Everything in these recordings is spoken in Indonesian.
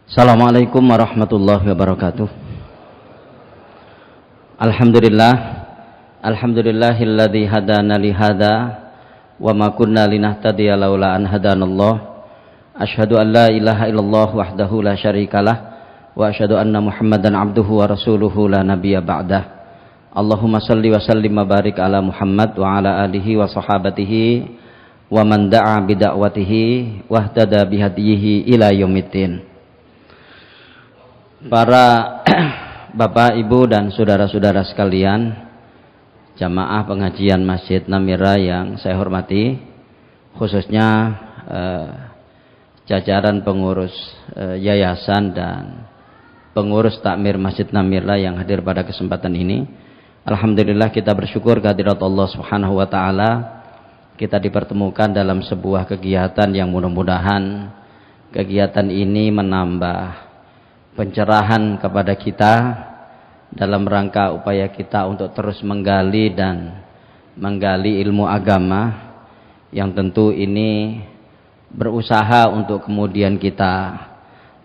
Assalamualaikum warahmatullahi wabarakatuh. Alhamdulillahilladzi hadana li hadza wa ma kunna linahtadiya laula an hadanallah. Asyhadu an la ilaha illallah wahdahu la syarikalah wa asyhadu anna Muhammadan abduhu wa rasuluhu la nabiyya ba'dah. Allahumma shalli wa sallim wa barik ala Muhammad wa ala alihi wa sahabatihi wa man da'a bi da'watihi wahtada bi hadiyihi ila yaumiddin. Para Bapak, Ibu dan saudara-saudara sekalian, jamaah pengajian Masjid Namira yang saya hormati, khususnya jajaran pengurus yayasan dan pengurus takmir Masjid Namira yang hadir pada kesempatan ini. Alhamdulillah kita bersyukur kehadirat Allah Subhanahu wa taala, kita dipertemukan dalam sebuah kegiatan yang mudah-mudahan kegiatan ini menambah pencerahan kepada kita dalam rangka upaya kita untuk terus menggali ilmu agama yang tentu ini berusaha untuk kemudian kita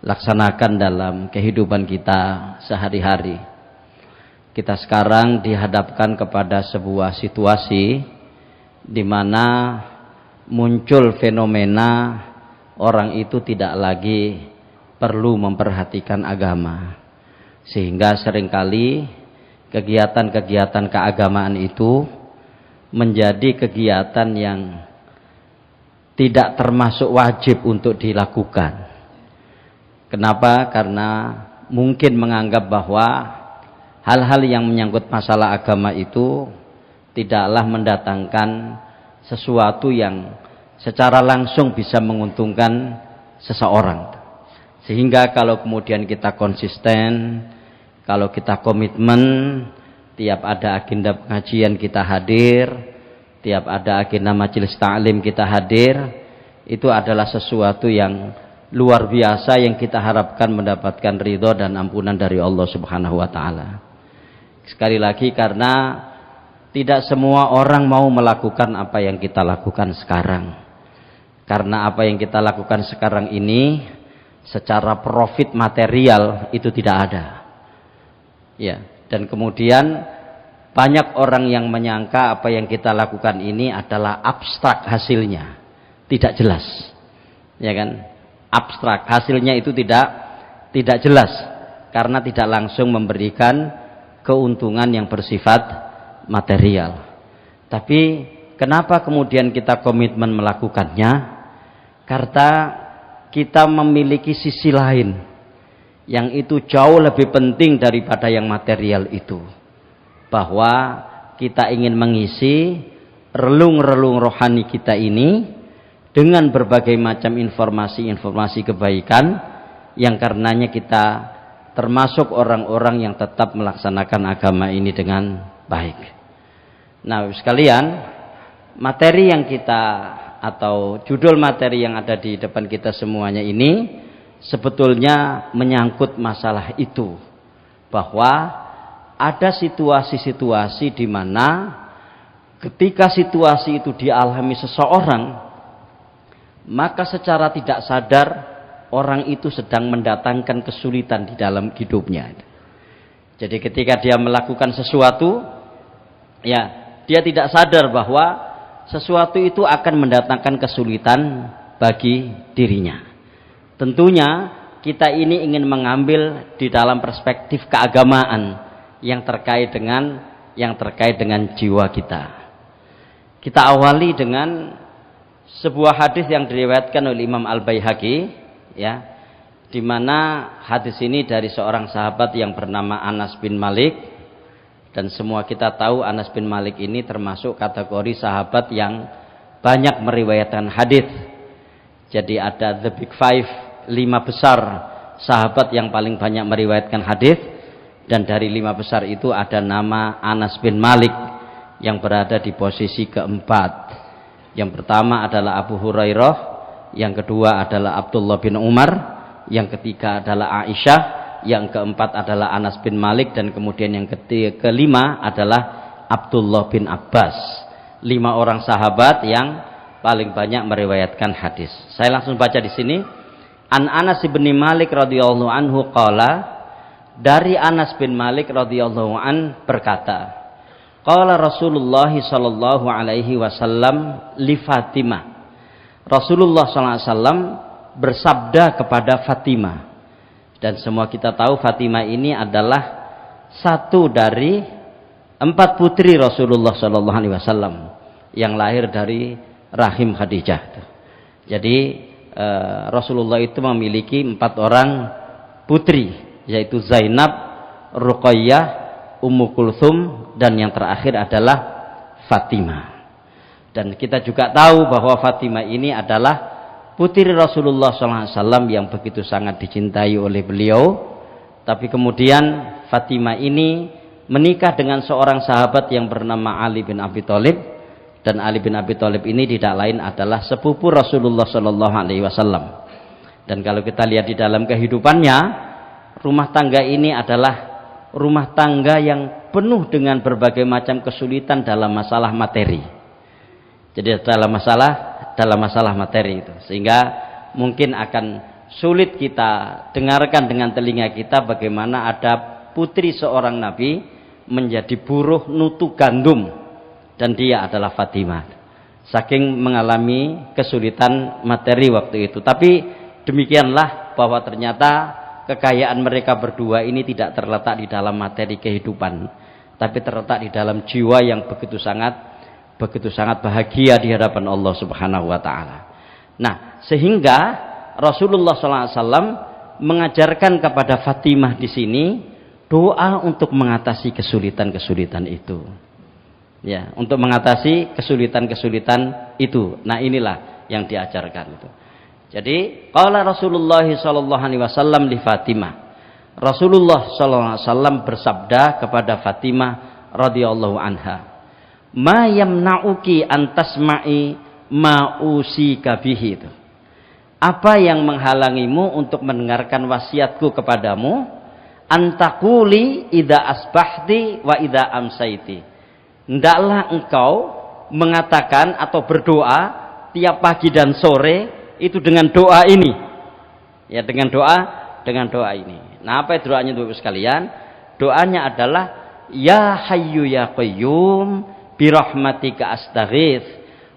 laksanakan dalam kehidupan kita sehari-hari. Kita sekarang dihadapkan kepada sebuah situasi di mana muncul fenomena orang itu tidak lagi perlu memperhatikan agama, sehingga seringkali kegiatan-kegiatan keagamaan itu menjadi kegiatan yang tidak termasuk wajib untuk dilakukan. Kenapa? Karena mungkin menganggap bahwa hal-hal yang menyangkut masalah agama itu tidaklah mendatangkan sesuatu yang secara langsung bisa menguntungkan seseorang. Sehingga kalau kemudian kita konsisten, kalau kita komitmen, tiap ada agenda pengajian kita hadir, tiap ada agenda majelis ta'lim kita hadir, itu adalah sesuatu yang luar biasa yang kita harapkan mendapatkan ridho dan ampunan dari Allah Subhanahu wa taala. Sekali lagi, karena tidak semua orang mau melakukan apa yang kita lakukan sekarang. Karena apa yang kita lakukan sekarang ini secara profit material itu tidak ada. Ya, dan kemudian banyak orang yang menyangka apa yang kita lakukan ini adalah abstrak hasilnya, tidak jelas. Ya kan? Abstrak hasilnya itu tidak jelas karena tidak langsung memberikan keuntungan yang bersifat material. Tapi kenapa kemudian kita komitmen melakukannya? Karena kita memiliki sisi lain yang itu jauh lebih penting daripada yang material itu, bahwa kita ingin mengisi relung-relung rohani kita ini dengan berbagai macam informasi-informasi kebaikan yang karenanya kita termasuk orang-orang yang tetap melaksanakan agama ini dengan baik. Nah, sekalian, materi yang kita atau judul materi yang ada di depan kita semuanya ini sebetulnya menyangkut masalah itu, bahwa ada situasi-situasi di mana ketika situasi itu dialami seseorang, maka secara tidak sadar orang itu sedang mendatangkan kesulitan di dalam hidupnya. Jadi ketika dia melakukan sesuatu, ya, dia tidak sadar bahwa sesuatu itu akan mendatangkan kesulitan bagi dirinya. Tentunya kita ini ingin mengambil di dalam perspektif keagamaan yang terkait dengan jiwa kita. Kita awali dengan sebuah hadis yang diriwayatkan oleh Imam Al-Baihaqi, ya, di mana hadis ini dari seorang sahabat yang bernama Anas bin Malik. Dan semua kita tahu Anas bin Malik ini termasuk kategori sahabat yang banyak meriwayatkan hadis. Jadi ada the big five, 5 besar sahabat yang paling banyak meriwayatkan hadis, dan dari 5 besar itu ada nama Anas bin Malik yang berada di posisi keempat. Yang pertama adalah Abu Hurairah, yang kedua adalah Abdullah bin Umar, yang ketiga adalah Aisyah, yang keempat adalah Anas bin Malik, dan kemudian yang kelima adalah Abdullah bin Abbas. 5 orang sahabat yang paling banyak meriwayatkan hadis. Saya langsung baca di sini. An Anas bin Malik radhiyallahu anhu qala, dari Anas bin Malik radhiyallahu an berkata, qala Rasulullah sallallahu alaihi wasallam li Fatimah. Rasulullah sallallahu alaihi wasallam bersabda kepada Fatimah. Dan semua kita tahu Fatimah ini adalah satu dari 4 putri Rasulullah sallallahu alaihi wasallam yang lahir dari rahim Khadijah. Jadi Rasulullah itu memiliki 4 orang putri, yaitu Zainab, Ruqayyah, Ummu Kulthum, dan yang terakhir adalah Fatimah. Dan kita juga tahu bahwa Fatimah ini adalah putri Rasulullah SAW yang begitu sangat dicintai oleh beliau. Tapi kemudian Fatimah ini menikah dengan seorang sahabat yang bernama Ali bin Abi Thalib, dan Ali bin Abi Thalib ini tidak lain adalah sepupu Rasulullah SAW. Dan kalau kita lihat di dalam kehidupannya, rumah tangga ini adalah rumah tangga yang penuh dengan berbagai macam kesulitan dalam masalah materi. Jadi dalam masalah materi itu, sehingga mungkin akan sulit kita dengarkan dengan telinga kita bagaimana ada putri seorang nabi menjadi buruh nutu gandum, dan dia adalah Fatimah, saking mengalami kesulitan materi waktu itu. Tapi demikianlah bahwa ternyata kekayaan mereka berdua ini tidak terletak di dalam materi kehidupan, tapi terletak di dalam jiwa yang begitu sangat bahagia di hadapan Allah Subhanahu wa taala. Nah, sehingga Rasulullah SAW mengajarkan kepada Fatimah di sini doa untuk mengatasi kesulitan-kesulitan itu. Ya, untuk mengatasi kesulitan-kesulitan itu. Nah, inilah yang diajarkan itu. Jadi, qala Rasulullah sallallahu alaihi wasallam li Fatimah. Rasulullah sallallahu alaihi wasallam bersabda kepada Fatimah radhiyallahu anha, "Ma yamna'uki an tasma'i ma usika bihi." Apa yang menghalangimu untuk mendengarkan wasiatku kepadamu? Antakuli idza asbahti wa idza amsaiti. Hendaklah engkau mengatakan atau berdoa tiap pagi dan sore itu dengan doa ini, ya, dengan doa ini. Nah, apa doanya Bapak sekalian? Doanya adalah ya hayyu ya qayyum bi rahmatika astaghits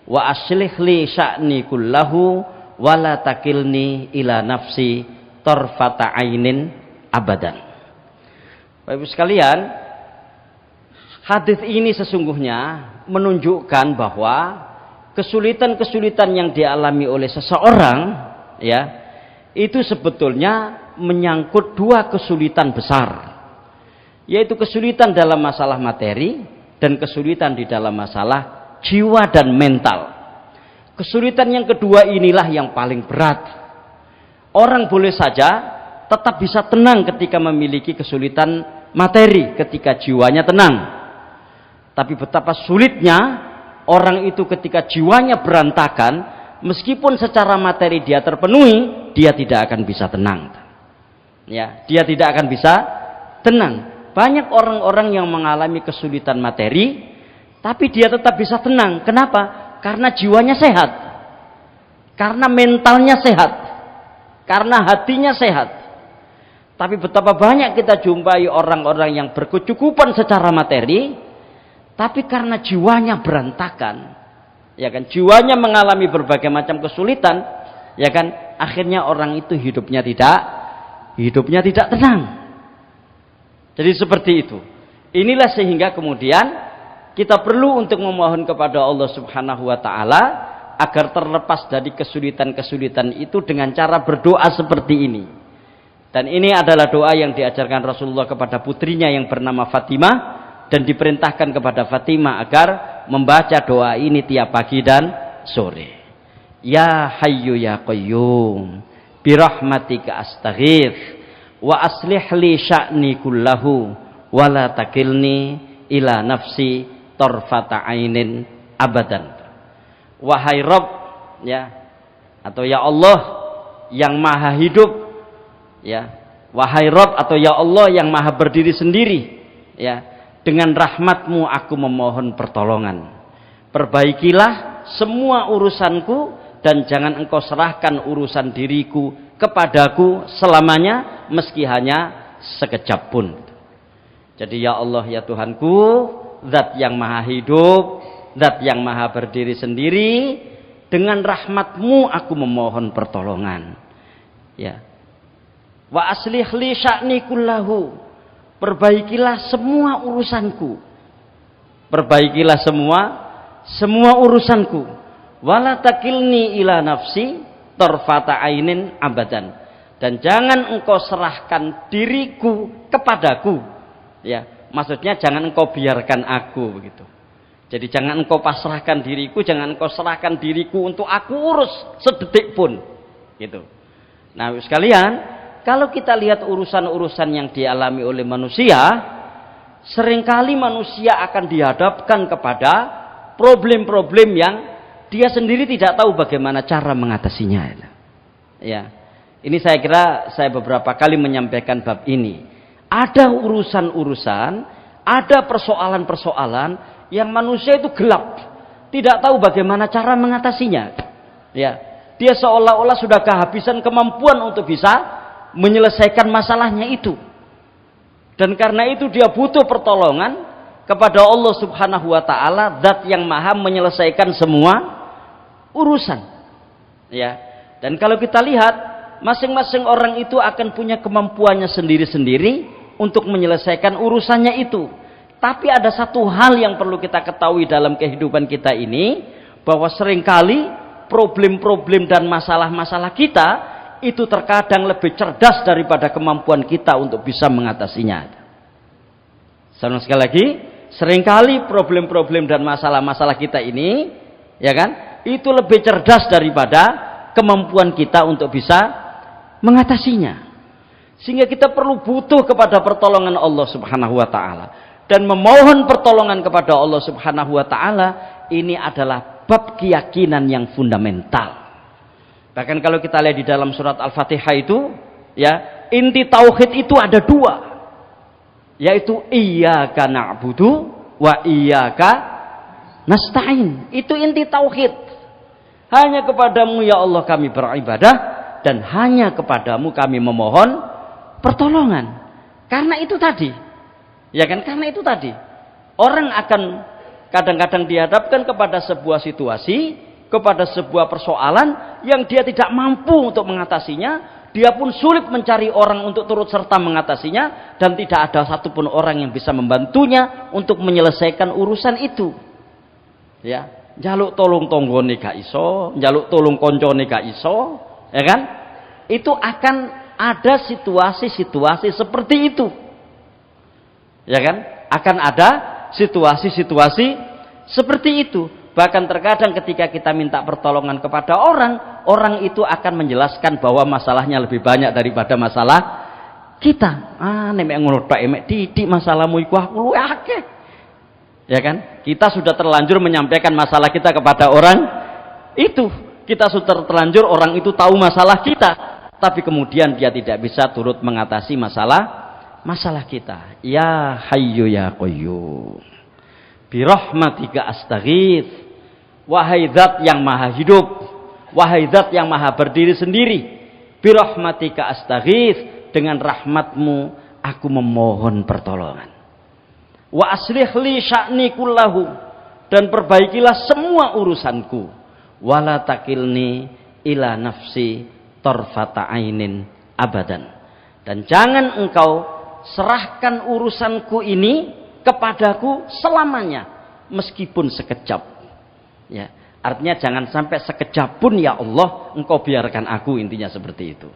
wa aslih li sya'ni kullahu wa la takilni ila nafsi tarfata ainin abadan. Bapak sekalian, hadis ini sesungguhnya menunjukkan bahwa kesulitan-kesulitan yang dialami oleh seseorang, ya, itu sebetulnya menyangkut 2 kesulitan besar, yaitu kesulitan dalam masalah materi dan kesulitan di dalam masalah jiwa dan mental. Kesulitan yang kedua inilah yang paling berat. Orang boleh saja tetap bisa tenang ketika memiliki kesulitan materi, ketika jiwanya tenang. Tapi betapa sulitnya orang itu ketika jiwanya berantakan, meskipun secara materi dia terpenuhi, dia tidak akan bisa tenang. Ya, dia tidak akan bisa tenang. Banyak orang-orang yang mengalami kesulitan materi, tapi dia tetap bisa tenang. Kenapa? Karena jiwanya sehat, karena mentalnya sehat, karena hatinya sehat. Tapi betapa banyak kita jumpai orang-orang yang berkecukupan secara materi, tapi karena jiwanya berantakan, ya kan, jiwanya mengalami berbagai macam kesulitan, ya kan, akhirnya orang itu hidupnya tidak tenang. Jadi seperti itu. Inilah sehingga kemudian kita perlu untuk memohon kepada Allah Subhanahu wa taala agar terlepas dari kesulitan-kesulitan itu dengan cara berdoa seperti ini. Dan ini adalah doa yang diajarkan Rasulullah kepada putrinya yang bernama Fatimah, dan diperintahkan kepada Fatimah agar membaca doa ini tiap pagi dan sore. Ya hayyu ya qayyum bi rahmatika astaghits wa aslih li sya'ni kullahu wa la takilni ila nafsi tarfata ainin abadan. Wahai Rabb, ya, atau ya Allah yang maha hidup, ya, wahai Rabb atau ya Allah yang maha berdiri sendiri, ya, dengan rahmatmu aku memohon pertolongan. Perbaikilah semua urusanku dan jangan engkau serahkan urusan diriku kepadaku selamanya meski hanya sekejap pun. Jadi ya Allah ya Tuhanku, zat yang maha hidup, zat yang maha berdiri sendiri, dengan rahmat-Mu aku memohon pertolongan. Ya. Wa aslih li sya'ni kullahu. Perbaikilah semua urusanku. Perbaikilah semua urusanku. Wala takilni ila nafsi tarfata ainin abadan. Dan jangan engkau serahkan diriku kepadaku. Ya, maksudnya jangan engkau biarkan aku begitu. Jadi jangan engkau pasrahkan diriku, jangan engkau serahkan diriku untuk aku urus sedetik pun. Gitu. Nah, sekalian, kalau kita lihat urusan-urusan yang dialami oleh manusia, seringkali manusia akan dihadapkan kepada problem-problem yang dia sendiri tidak tahu bagaimana cara mengatasinya. Ya. Ini saya kira saya beberapa kali menyampaikan bab ini. Ada urusan-urusan, ada persoalan-persoalan yang manusia itu gelap, tidak tahu bagaimana cara mengatasinya. Ya, dia seolah-olah sudah kehabisan kemampuan untuk bisa menyelesaikan masalahnya itu. Dan karena itu dia butuh pertolongan kepada Allah Subhanahu wa taala, zat yang maha menyelesaikan semua urusan. Ya. Dan kalau kita lihat, masing-masing orang itu akan punya kemampuannya sendiri-sendiri untuk menyelesaikan urusannya itu. Tapi ada satu hal yang perlu kita ketahui dalam kehidupan kita ini, bahwa seringkali problem-problem dan masalah-masalah kita itu terkadang lebih cerdas daripada kemampuan kita untuk bisa mengatasinya. Sekali lagi, seringkali problem-problem dan masalah-masalah kita ini, ya kan, itu lebih cerdas daripada kemampuan kita untuk bisa mengatasinya. Sehingga kita perlu butuh kepada pertolongan Allah Subhanahu wa taala. Dan memohon pertolongan kepada Allah Subhanahu wa taala ini adalah bab keyakinan yang fundamental. Bahkan kalau kita lihat di dalam surat Al-Fatihah itu, ya, inti tauhid itu ada dua. Yaitu iyyaka na'budu wa iyyaka nasta'in. Itu inti tauhid. Hanya kepadamu ya Allah kami beribadah, dan hanya kepadamu kami memohon pertolongan. Karena itu tadi, ya kan, karena itu tadi orang akan kadang-kadang dihadapkan kepada sebuah situasi, kepada sebuah persoalan yang dia tidak mampu untuk mengatasinya. Dia pun sulit mencari orang untuk turut serta mengatasinya, dan tidak ada satupun orang yang bisa membantunya untuk menyelesaikan urusan itu. Ya, njaluk tolong tonggone gak iso, njaluk tolong koncone gak iso, ya kan? Itu akan ada situasi-situasi seperti itu. Ya kan? Akan ada situasi-situasi seperti itu. Bahkan terkadang ketika kita minta pertolongan kepada orang, orang itu akan menjelaskan bahwa masalahnya lebih banyak daripada masalah kita. Nek ngono tok emek titik masalahmu iku aku luwih akeh. Ya kan? Kita sudah terlanjur menyampaikan masalah kita kepada orang itu. Kita sudah terlanjur orang itu tahu masalah kita, tapi kemudian dia tidak bisa turut mengatasi masalah kita. Ya Hayyu ya Qayyum, bi rahmatika astaghits. Wahai zat yang maha hidup, wahai zat yang maha berdiri sendiri, bi rahmatika astaghits, dengan rahmatmu aku memohon pertolongan. Wa aslih li sya'ni kullahu, dan perbaikilah semua urusanku. Wala takilni ila nafsi tarfata ainin abadan, dan jangan engkau serahkan urusanku ini kepadaku selamanya meskipun sekejap. Ya, artinya jangan sampai sekejap pun ya Allah engkau biarkan aku, intinya seperti itu.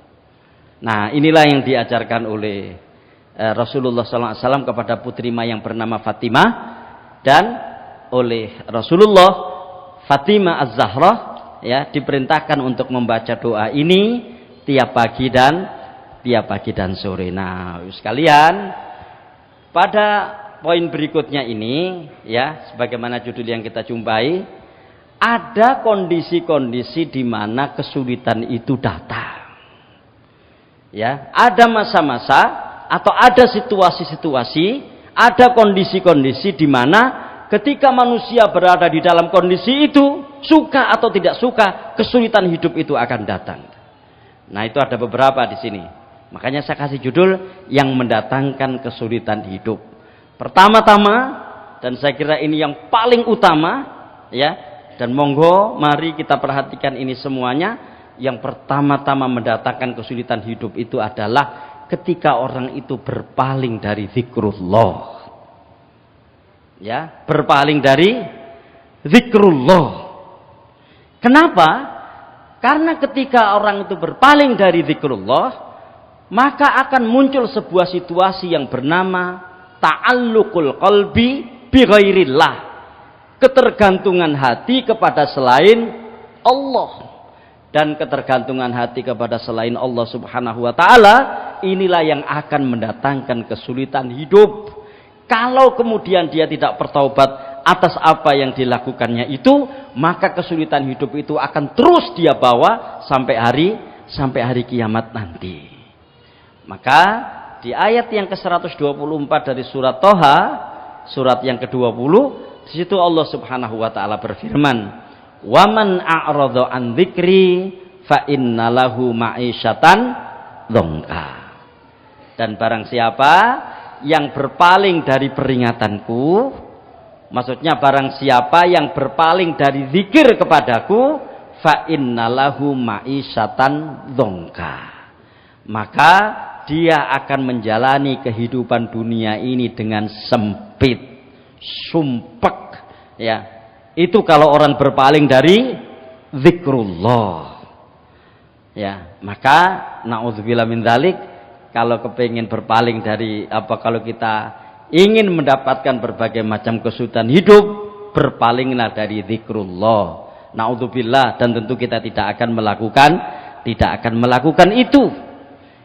Nah, inilah yang diajarkan oleh Rasulullah SAW kepada putrima yang bernama Fatimah, dan oleh Rasulullah Fatimah Az-Zahra, ya, diperintahkan untuk membaca doa ini tiap pagi dan sore. Nah, sekalian, pada poin berikutnya ini, ya, sebagaimana judul yang kita jumpai, ada kondisi-kondisi di mana kesulitan itu datang. Ya, ada masa-masa atau ada situasi-situasi, ada kondisi-kondisi di mana ketika manusia berada di dalam kondisi itu, suka atau tidak suka, kesulitan hidup itu akan datang. Nah, itu ada beberapa di sini. Makanya saya kasih judul yang mendatangkan kesulitan hidup. Pertama-tama, dan saya kira ini yang paling utama, ya. Dan monggo mari kita perhatikan ini semuanya. Yang pertama-tama mendatangkan kesulitan hidup itu adalah ketika orang itu berpaling dari zikrullah. Ya, berpaling dari zikrullah. Kenapa? Karena ketika orang itu berpaling dari zikrullah, maka akan muncul sebuah situasi yang bernama ta'alluqul qalbi bi ghairillah. Ketergantungan hati kepada selain Allah. Dan ketergantungan hati kepada selain Allah Subhanahu wa taala inilah yang akan mendatangkan kesulitan hidup. Kalau kemudian dia tidak bertaubat atas apa yang dilakukannya itu, maka kesulitan hidup itu akan terus dia bawa sampai hari kiamat nanti. Maka di ayat yang ke-124 dari surat Toha, surat yang ke-20, di situ Allah Subhanahu wa taala berfirman, "Wa man a'radha an dzikri fa innalahu ma'isyatan dzonka." Dan barang siapa yang berpaling dari peringatanku, maksudnya barang siapa yang berpaling dari zikir kepadaku, fa innalahu ma'isyatan dzonka, maka dia akan menjalani kehidupan dunia ini dengan sempit, sumpek, ya. Itu kalau orang berpaling dari zikrullah. Ya, maka naudzubillah min dzalik, kalau kepingin berpaling dari kalau kita ingin mendapatkan berbagai macam kesulitan hidup, berpalinglah dari zikrullah. Naudzubillah, dan tentu kita tidak akan melakukan itu.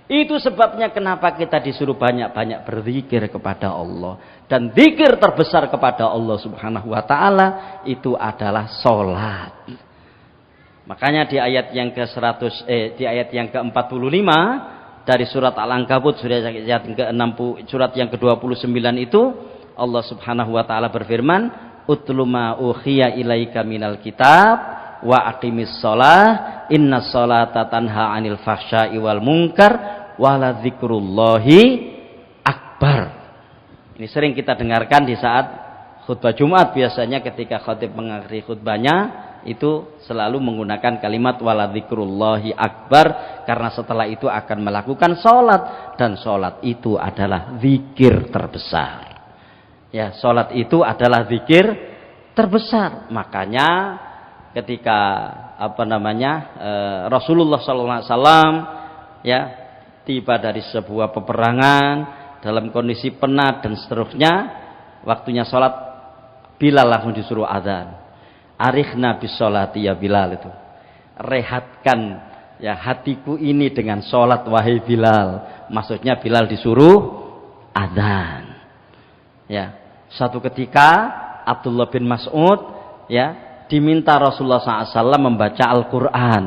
Itu sebabnya kenapa kita disuruh banyak-banyak berzikir kepada Allah. Dan zikir terbesar kepada Allah Subhanahu wa taala itu adalah salat. Makanya di ayat yang ke-45 dari surat Al-Ankabut surat yang ke-29 itu Allah Subhanahu wa taala berfirman, "Utlu ma ukhiya ilaika minal kitab wa aqimis shalah innas sholata tanha 'anil fahsya'i wal munkar wala dzikrullahi akbar." Ini sering kita dengarkan di saat khutbah Jumat, biasanya ketika khatib mengakhiri khutbahnya itu selalu menggunakan kalimat wala dzikrullahi akbar, karena setelah itu akan melakukan sholat, dan sholat itu adalah zikir terbesar. Ya, sholat itu adalah zikir terbesar. Makanya ketika Rasulullah SAW ya tiba dari sebuah peperangan dalam kondisi penat dan seterusnya, waktunya sholat, Bilal langsung disuruh adzan. Arikhna bis sholati ya Bilal, itu rehatkan ya hatiku ini dengan sholat wahai Bilal. Maksudnya Bilal disuruh adzan. Ya, satu ketika Abdullah bin Mas'ud ya diminta Rasulullah SAW membaca Al-Quran.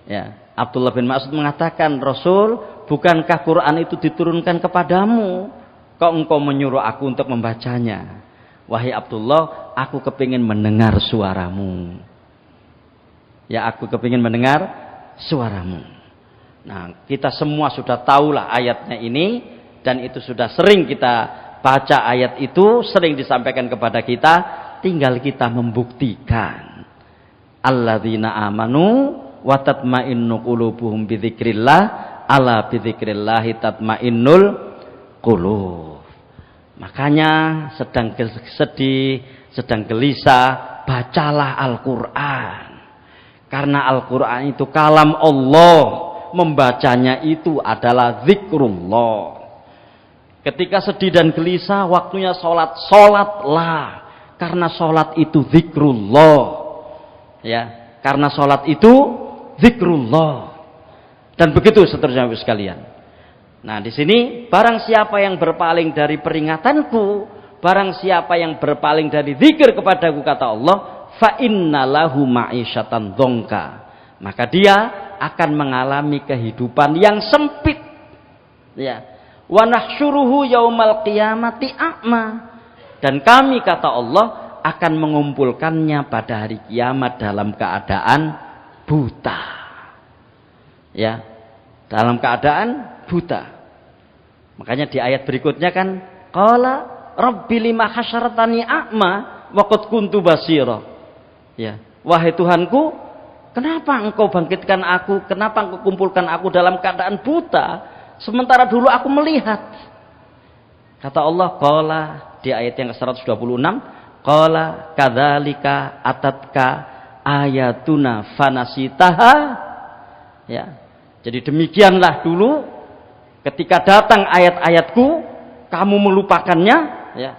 Ya, Abdullah bin Mas'ud mengatakan, "Rasul, bukankah Quran itu diturunkan kepadamu? Kok engkau menyuruh aku untuk membacanya?" "Wahai Abdullah, aku kepingin mendengar suaramu." Ya, aku kepingin mendengar suaramu. Nah, kita semua sudah tahulah ayatnya ini, dan itu sudah sering kita baca ayat itu, sering disampaikan kepada kita, tinggal kita membuktikan. Alladzina amanu wa tatma'innu qulubuhum bidzikrillah, ala bidzikrillahi tatma'innul qulub. Makanya sedang sedih, sedang gelisah, bacalah Al-Quran. Karena Al-Quran itu kalam Allah, membacanya itu adalah zikrullah. Ketika sedih dan gelisah, waktunya sholat, sholatlah. Karena sholat itu zikrullah. Ya, karena sholat itu zikrullah. Dan begitu seterusnya sekalian. Nah, di sini barang siapa yang berpaling dari peringatanku, barang siapa yang berpaling dari zikir kepadaku, kata Allah, fa innalahu ma'isyatan dzonka, maka dia akan mengalami kehidupan yang sempit. Ya. Wa nahsyuruhu yaumal qiyamati a'ma, dan kami, kata Allah, akan mengumpulkannya pada hari kiamat dalam keadaan buta. Ya, dalam keadaan buta. Makanya di ayat berikutnya kan, qala rabbi lima hasyartani a'ma wa qad kuntu basira. Ya, wahai Tuhanku, kenapa engkau bangkitkan aku, kenapa engkau kumpulkan aku dalam keadaan buta, sementara dulu aku melihat. Kata Allah, qala di ayat yang ke-126, qala kadzalika atatka ayatuna fanasitaha. Ya. Jadi demikianlah dulu ketika datang ayat-ayatku kamu melupakannya, ya.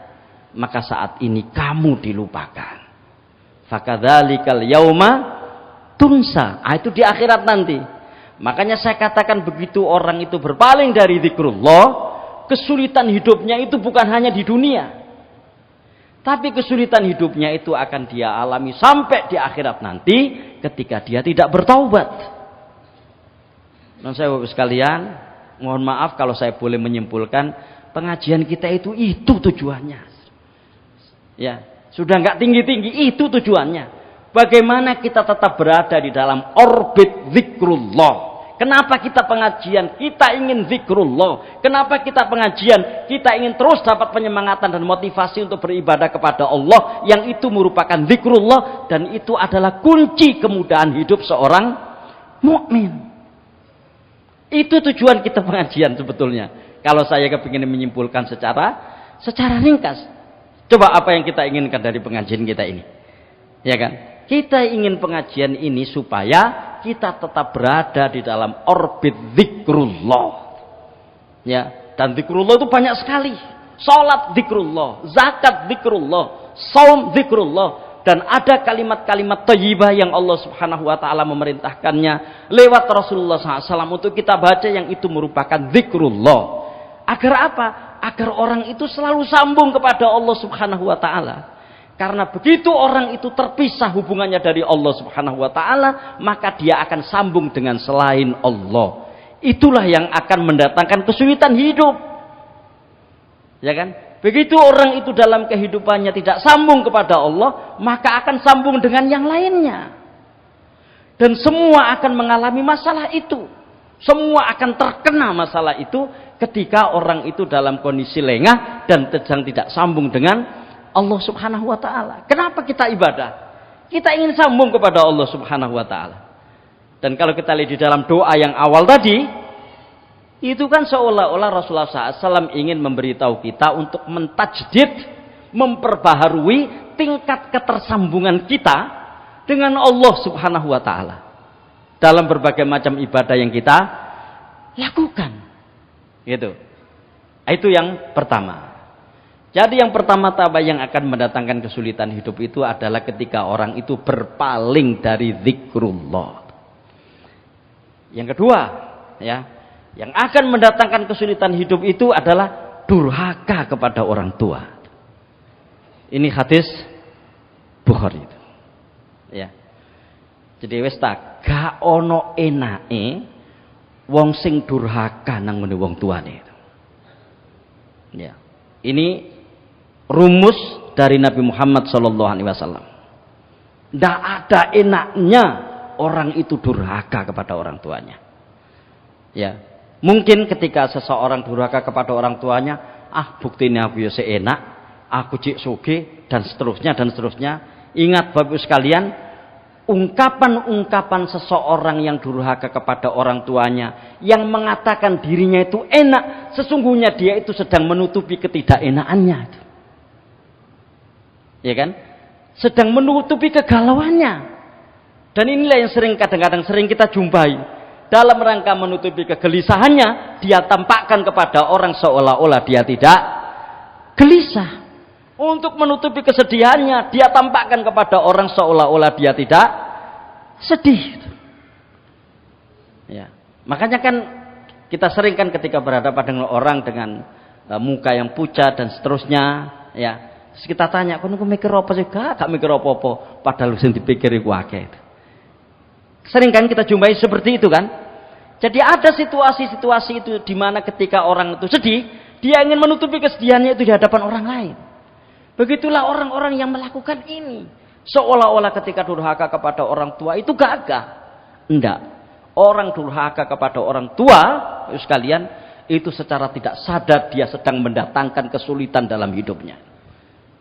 Maka saat ini kamu dilupakan. Fakadzalikal yauma tunsa. Itu di akhirat nanti. Makanya saya katakan begitu orang itu berpaling dari zikrullah, kesulitan hidupnya itu bukan hanya di dunia. Tapi kesulitan hidupnya itu akan dia alami sampai di akhirat nanti ketika dia tidak bertaubat. Dan saya Bapak sekalian, mohon maaf kalau saya boleh menyimpulkan, pengajian kita itu tujuannya. Ya, sudah nggak tinggi-tinggi, itu tujuannya. Bagaimana kita tetap berada di dalam orbit zikrullah. Kenapa kita pengajian? Kita ingin zikrullah. Kenapa kita pengajian? Kita ingin terus dapat penyemangatan dan motivasi untuk beribadah kepada Allah, yang itu merupakan zikrullah, dan itu adalah kunci kemudahan hidup seorang mukmin. Itu tujuan kita pengajian sebetulnya. Kalau saya kepingin menyimpulkan secara ringkas. Coba apa yang kita inginkan dari pengajian kita ini? Ya kan? Kita ingin pengajian ini supaya kita tetap berada di dalam orbit zikrullah. Ya, dan zikrullah itu banyak sekali. Salat zikrullah, zakat zikrullah, saum zikrullah. Dan ada kalimat-kalimat thayyibah yang Allah Subhanahu wa ta'ala memerintahkannya lewat Rasulullah SAW untuk kita baca, yang itu merupakan zikrullah. Agar apa? Agar orang itu selalu sambung kepada Allah Subhanahu wa ta'ala. Karena begitu orang itu terpisah hubungannya dari Allah Subhanahu wa ta'ala, maka dia akan sambung dengan selain Allah. Itulah yang akan mendatangkan kesulitan hidup. Ya kan? Begitu orang itu dalam kehidupannya tidak sambung kepada Allah, maka akan sambung dengan yang lainnya. Dan semua akan mengalami masalah itu. Semua akan terkena masalah itu ketika orang itu dalam kondisi lengah dan sedang tidak sambung dengan Allah Subhanahu wa ta'ala. Kenapa kita ibadah? Kita ingin sambung kepada Allah Subhanahu wa ta'ala. Dan kalau kita lihat di dalam doa yang awal tadi, itu kan seolah-olah Rasulullah SAW ingin memberitahu kita untuk mentajdid, memperbaharui tingkat ketersambungan kita dengan Allah Subhanahu wa ta'ala dalam berbagai macam ibadah yang kita lakukan. Gitu. Itu yang pertama. Jadi yang pertama-tama yang akan mendatangkan kesulitan hidup itu adalah ketika orang itu berpaling dari zikrullah. Yang kedua, ya, yang akan mendatangkan kesulitan hidup itu adalah durhaka kepada orang tua. Ini hadis Bukhari itu. Ya. Jadi wis tak gak ono enake wong sing durhaka nang ngene wong tuane itu. Ya. Ini rumus dari Nabi Muhammad SAW. Tidak ada enaknya orang itu durhaka kepada orang tuanya. Ya. Mungkin ketika seseorang durhaka kepada orang tuanya, buktinya aku ya seenak, aku cik suge, dan seterusnya dan seterusnya. Ingat Bapak sekalian, ungkapan-ungkapan seseorang yang durhaka kepada orang tuanya, yang mengatakan dirinya itu enak, sesungguhnya dia itu sedang menutupi ketidakenakannya. Ya kan? Sedang menutupi kegalauannya. Dan inilah yang kadang-kadang sering kita jumpai. Dalam rangka menutupi kegelisahannya, dia tampakkan kepada orang seolah-olah dia tidak gelisah. Untuk menutupi kesedihannya, dia tampakkan kepada orang seolah-olah dia tidak sedih. Ya. Makanya kan kita sering kan ketika berhadapan dengan orang dengan muka yang pucat dan seterusnya, ya. Terus kita tanya, "Kono mikir apa sih?" Gak mikir apa-apa, padahal sing dipikir iku akeh. Sering kan kita jumpai seperti itu kan? Jadi ada situasi-situasi itu di mana ketika orang itu sedih, dia ingin menutupi kesedihannya itu di hadapan orang lain. Begitulah orang-orang yang melakukan ini. Seolah-olah ketika durhaka kepada orang tua itu gagah. Enggak. Orang durhaka kepada orang tua, sekalian, itu secara tidak sadar dia sedang mendatangkan kesulitan dalam hidupnya.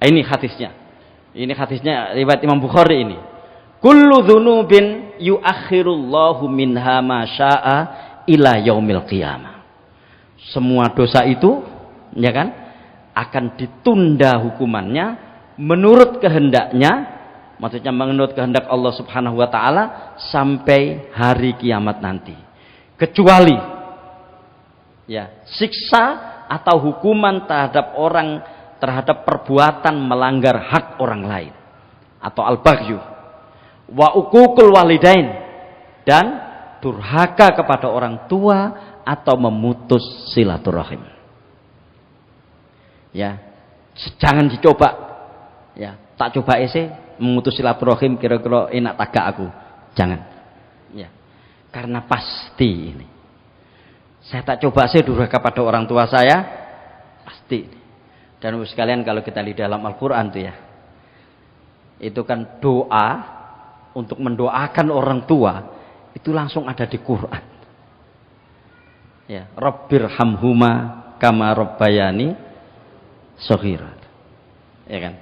Ini hadisnya. Ini hadisnya riwayat Imam Bukhari ini. Kullu dzunubin yuakhirullahu minha ma syaa'a ila yaumil qiyamah. Semua dosa itu, ya kan, akan ditunda hukumannya menurut kehendaknya, maksudnya menurut kehendak Allah Subhanahu wa taala sampai hari kiamat nanti. Kecuali ya, siksa atau hukuman terhadap perbuatan melanggar hak orang lain atau al-baghyu wa uququl walidain, dan durhaka kepada orang tua atau memutus silaturahim. Ya, jangan dicoba. Ya, tak coba memutus silaturahim kira-kira enak tagak aku. Jangan. Ya. Karena pasti ini. Saya tak coba durhaka pada orang tua saya, pasti. Dan sekalian kalau kita lihat dalam Al-Qur'an tuh ya. Itu kan doa untuk mendoakan orang tua itu langsung ada di Quran. Ya, Rabbirhamhuma kama rabbayani shaghira. Ya kan?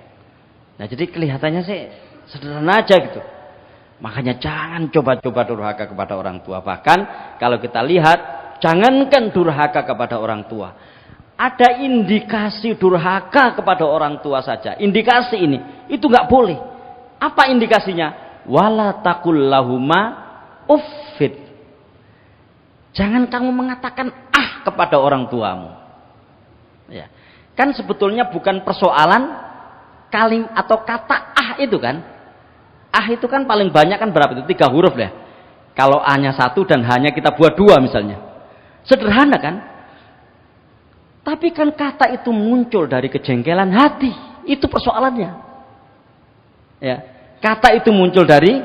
Nah, jadi kelihatannya sih sederhana aja gitu. Makanya jangan coba-coba durhaka kepada orang tua. Bahkan kalau kita lihat, jangankan durhaka kepada orang tua, ada indikasi durhaka kepada orang tua saja. Indikasi ini itu nggak boleh. Apa indikasinya? Wala taqul lahuma uffid. Jangan kamu mengatakan kepada orang tuamu. Ya. Kan sebetulnya bukan persoalan kalim atau kata itu kan. Itu kan paling banyak kan berapa itu? 3 huruf ya. Kalau A-nya 1 dan H-nya kita buat 2 misalnya. Sederhana kan? Tapi kan kata itu muncul dari kejengkelan hati. Itu persoalannya. Ya. Kata itu muncul dari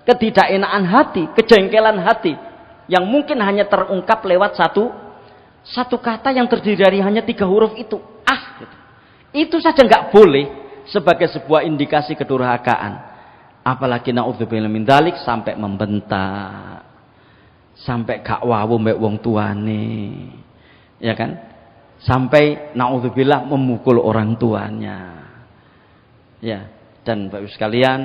ketidakenaan hati, kejengkelan hati, yang mungkin hanya terungkap lewat satu kata yang terdiri dari hanya 3 huruf itu. Gitu. Itu saja nggak boleh sebagai sebuah indikasi kedurhakaan. Apalagi naudzubillah min dzalik sampai membentak, sampai gak wawu mbek wong tuane, ya kan? Sampai naudzubillah memukul orang tuanya. Ya. Dan Bapak Ibu sekalian,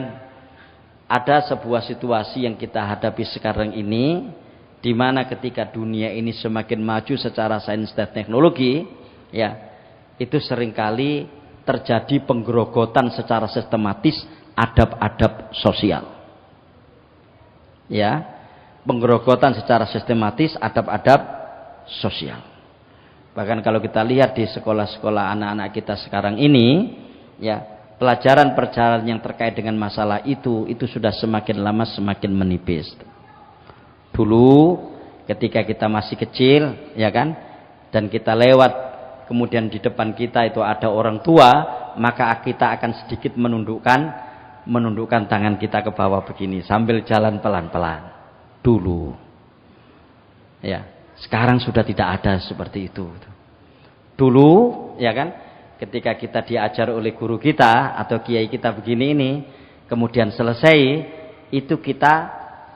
ada sebuah situasi yang kita hadapi sekarang ini, di mana ketika dunia ini semakin maju secara sains dan teknologi, ya, itu seringkali terjadi penggerogotan secara sistematis adab-adab sosial. Ya, penggerogotan secara sistematis adab-adab sosial. Bahkan kalau kita lihat di sekolah-sekolah anak-anak kita sekarang ini, ya, pelajaran-pelajaran yang terkait dengan masalah itu sudah semakin lama semakin menipis. Dulu ketika kita masih kecil, ya kan, dan kita lewat, kemudian di depan kita itu ada orang tua, maka kita akan sedikit menundukkan tangan kita ke bawah begini sambil jalan pelan-pelan. Dulu. Ya, sekarang sudah tidak ada seperti itu. Dulu, ya kan, ketika kita diajar oleh guru kita atau kiai kita begini ini, kemudian selesai, itu kita,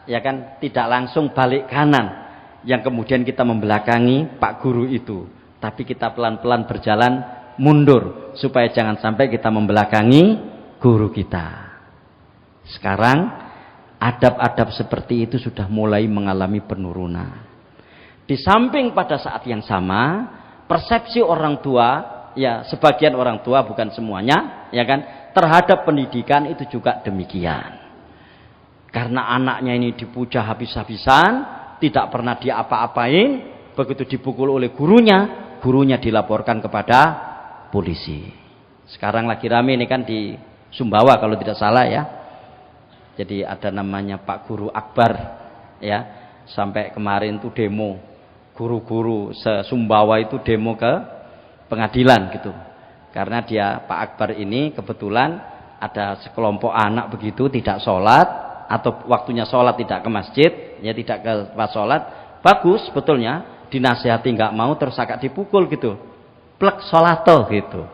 ya kan, tidak langsung balik kanan, yang kemudian kita membelakangi Pak Guru itu, tapi kita pelan-pelan berjalan mundur supaya jangan sampai kita membelakangi guru kita. Sekarang adab-adab seperti itu sudah mulai mengalami penurunan. Di samping pada saat yang sama, persepsi orang tua, ya sebagian orang tua, bukan semuanya, ya kan, terhadap pendidikan itu juga demikian. Karena anaknya ini dipuja habis-habisan, tidak pernah diapa-apain, begitu dipukul oleh gurunya dilaporkan kepada polisi. Sekarang lagi rame ini kan di Sumbawa kalau tidak salah ya. Jadi ada namanya Pak Guru Akbar, ya, sampai kemarin tuh demo, guru-guru se-Sumbawa itu demo ke pengadilan gitu, karena dia Pak Akbar ini kebetulan ada sekelompok anak begitu tidak sholat, atau waktunya sholat tidak ke masjid, ya tidak ke pas sholat, bagus betulnya, dinasihati nggak mau, terus agak dipukul gitu, plek sholato gitu.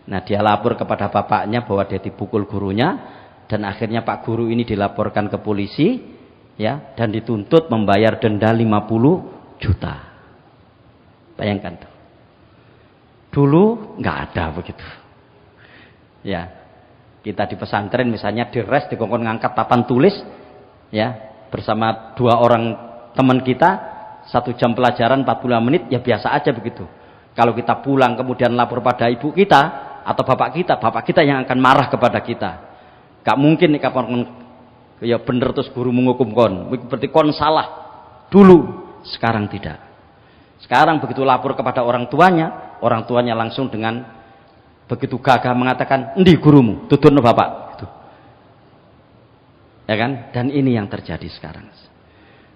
Nah dia lapor kepada bapaknya bahwa dia dipukul gurunya, dan akhirnya Pak Guru ini dilaporkan ke polisi, ya, dan dituntut membayar denda 50 juta. Bayangkan tuh. Dulu nggak ada begitu. Ya, kita di pesantren misalnya di dikongkon ngangkat papan tulis, ya, bersama 2 orang teman kita, 1 jam pelajaran 45 menit, ya biasa aja begitu. Kalau kita pulang kemudian lapor pada ibu kita atau bapak kita yang akan marah kepada kita. Gak mungkin nih kapan ya bener terus guru menghukum kon, berarti kon salah. Dulu, sekarang tidak. Sekarang begitu lapor kepada orang tuanya langsung dengan begitu gagah mengatakan, "Endi gurumu? Tuturno bapak." Gitu. Ya kan? Dan ini yang terjadi sekarang.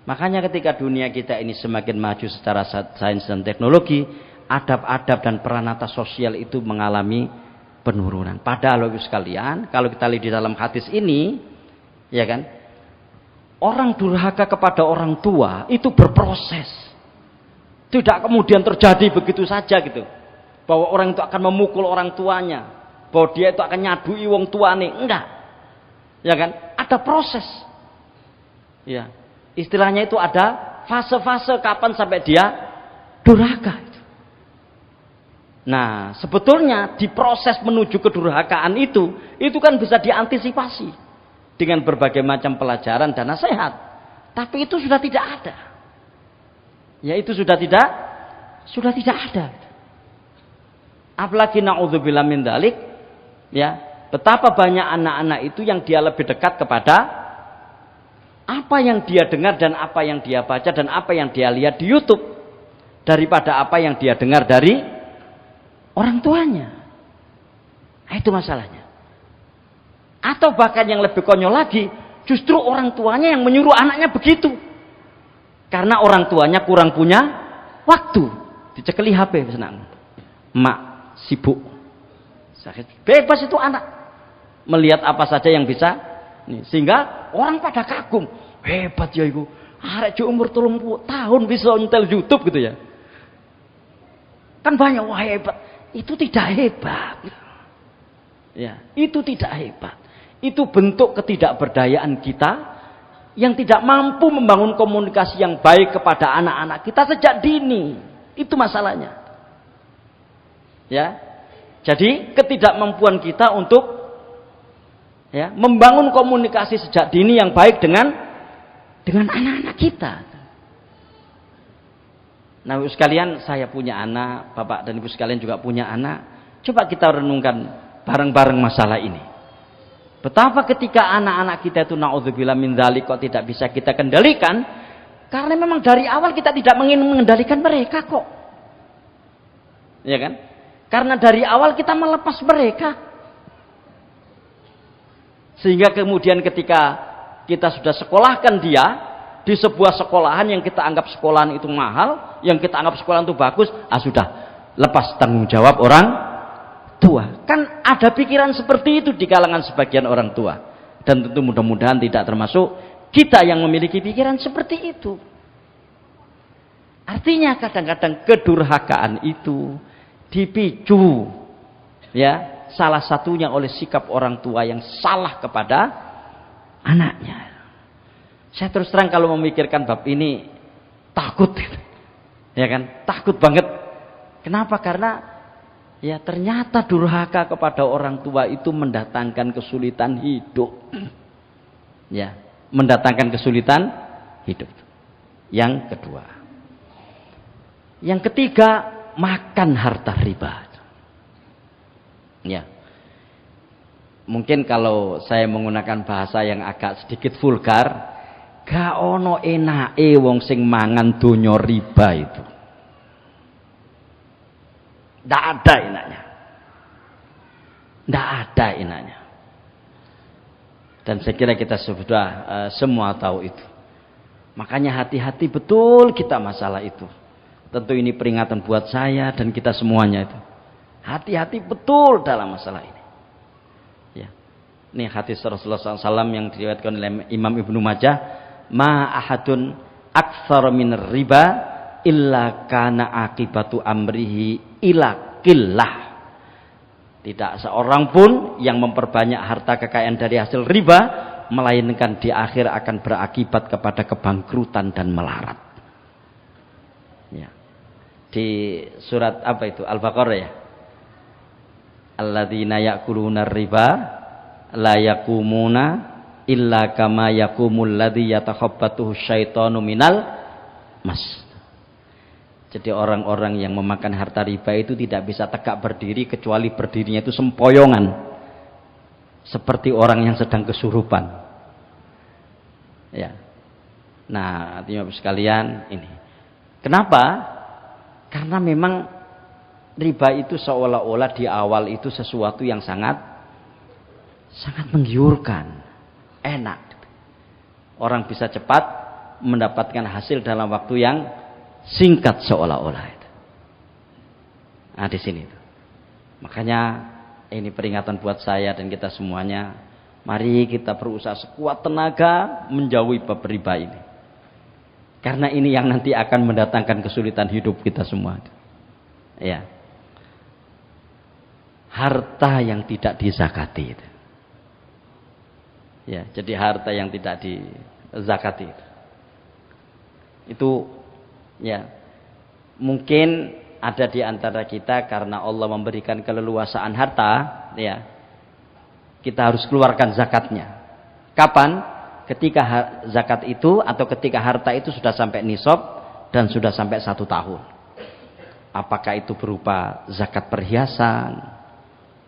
Makanya ketika dunia kita ini semakin maju secara sains dan teknologi, adab-adab dan peranata sosial itu mengalami penurunan. Padahal Bapak sekalian, kalau kita lihat di dalam hadis ini, ya kan, orang durhaka kepada orang tua itu berproses. Tidak kemudian terjadi begitu saja gitu. Bahwa orang itu akan memukul orang tuanya, bahwa dia itu akan nyadui wong tuane, enggak. Ya kan? Ada proses. Ya. Istilahnya itu ada fase-fase kapan sampai dia durhaka. Nah, sebetulnya di proses menuju kedurhakaan itu kan bisa diantisipasi dengan berbagai macam pelajaran dan nasihat. Tapi itu sudah tidak ada. Ya, itu sudah tidak ada. Apalagi na'udzubillah min dzalik, ya, betapa banyak anak-anak itu yang dia lebih dekat kepada apa yang dia dengar dan apa yang dia baca dan apa yang dia lihat di YouTube daripada apa yang dia dengar dari orang tuanya. Nah, itu masalahnya. Atau bahkan yang lebih konyol lagi, justru orang tuanya yang menyuruh anaknya begitu. Karena orang tuanya kurang punya waktu. Dicekeli HP senang. Mak sibuk. Bebas itu anak. Melihat apa saja yang bisa. Sehingga orang pada kagum. Hebat ya ibu. Arek umur 30 tahun bisa nyetel YouTube gitu ya. Kan banyak, wah hebat. Itu tidak hebat. Ya, itu tidak hebat. Itu bentuk ketidakberdayaan kita yang tidak mampu membangun komunikasi yang baik kepada anak-anak kita sejak dini. Itu masalahnya. Ya. Jadi ketidakmampuan kita untuk ya, membangun komunikasi sejak dini yang baik dengan anak-anak kita. Nah, ibu sekalian, saya punya anak, bapak dan ibu sekalian juga punya anak. Coba kita renungkan bareng-bareng masalah ini. Betapa ketika anak-anak kita itu na'udzubillah min dzalik kok tidak bisa kita kendalikan, karena memang dari awal kita tidak ingin mengendalikan mereka kok. Ya kan? Karena dari awal kita melepas mereka. Sehingga kemudian ketika kita sudah sekolahkan dia di sebuah sekolahan yang kita anggap sekolahan itu mahal, yang kita anggap sekolahan itu bagus, sudah lepas tanggung jawab orang tua. Kan ada pikiran seperti itu di kalangan sebagian orang tua. Dan tentu mudah-mudahan tidak termasuk kita yang memiliki pikiran seperti itu. Artinya kadang-kadang kedurhakaan itu dipicu, ya, salah satunya oleh sikap orang tua yang salah kepada anaknya. Saya terus terang kalau memikirkan bab ini takut, ya kan, takut banget. Kenapa? Karena ya ternyata durhaka kepada orang tua itu mendatangkan kesulitan hidup, ya, mendatangkan kesulitan hidup. Yang kedua, yang ketiga, makan harta riba. Ya, mungkin kalau saya menggunakan bahasa yang agak sedikit vulgar, gak ono enake wong sing mangan donya riba itu. Ndak ada enaknya. Ndak ada enaknya. Dan saya kira kita sudah semua tahu itu. Makanya hati-hati betul kita masalah itu. Tentu ini peringatan buat saya dan kita semuanya itu. Hati-hati betul dalam masalah ini. Ya. Ini hadis Rasulullah SAW yang diriwayatkan oleh Imam Ibnu Majah. Ma ahadun aktsara min riba illa kana akibatu amrihi ila qillah. Tidak seorang pun yang memperbanyak harta kekayaan dari hasil riba melainkan di akhir akan berakibat kepada kebangkrutan dan melarat. Ya. Di surat apa itu? Al-Baqarah ya. Alladzina ya'kuluna riba la yaqumuna illa kama yaqumul ladzi yatakhabbatuhu syaitanu minal mas. Jadi orang-orang yang memakan harta riba itu tidak bisa tegak berdiri kecuali berdirinya itu sempoyongan. Seperti orang yang sedang kesurupan. Ya. Nah, hadirin sekalian, ini. Kenapa? Karena memang riba itu seolah-olah di awal itu sesuatu yang sangat menggiurkan, enak. Orang bisa cepat mendapatkan hasil dalam waktu yang singkat seolah-olah itu. Nah, di sini itu. Makanya ini peringatan buat saya dan kita semuanya. Mari kita berusaha sekuat tenaga menjauhi bab riba ini. Karena ini yang nanti akan mendatangkan kesulitan hidup kita semua. Ya. Harta yang tidak dizakati itu. Ya, jadi harta yang tidak dizakati itu ya mungkin ada di antara kita karena Allah memberikan keleluasaan harta, ya. Kita harus keluarkan zakatnya. Kapan? Ketika zakat itu atau ketika harta itu sudah sampai nisab dan sudah sampai 1 tahun. Apakah itu berupa zakat perhiasan,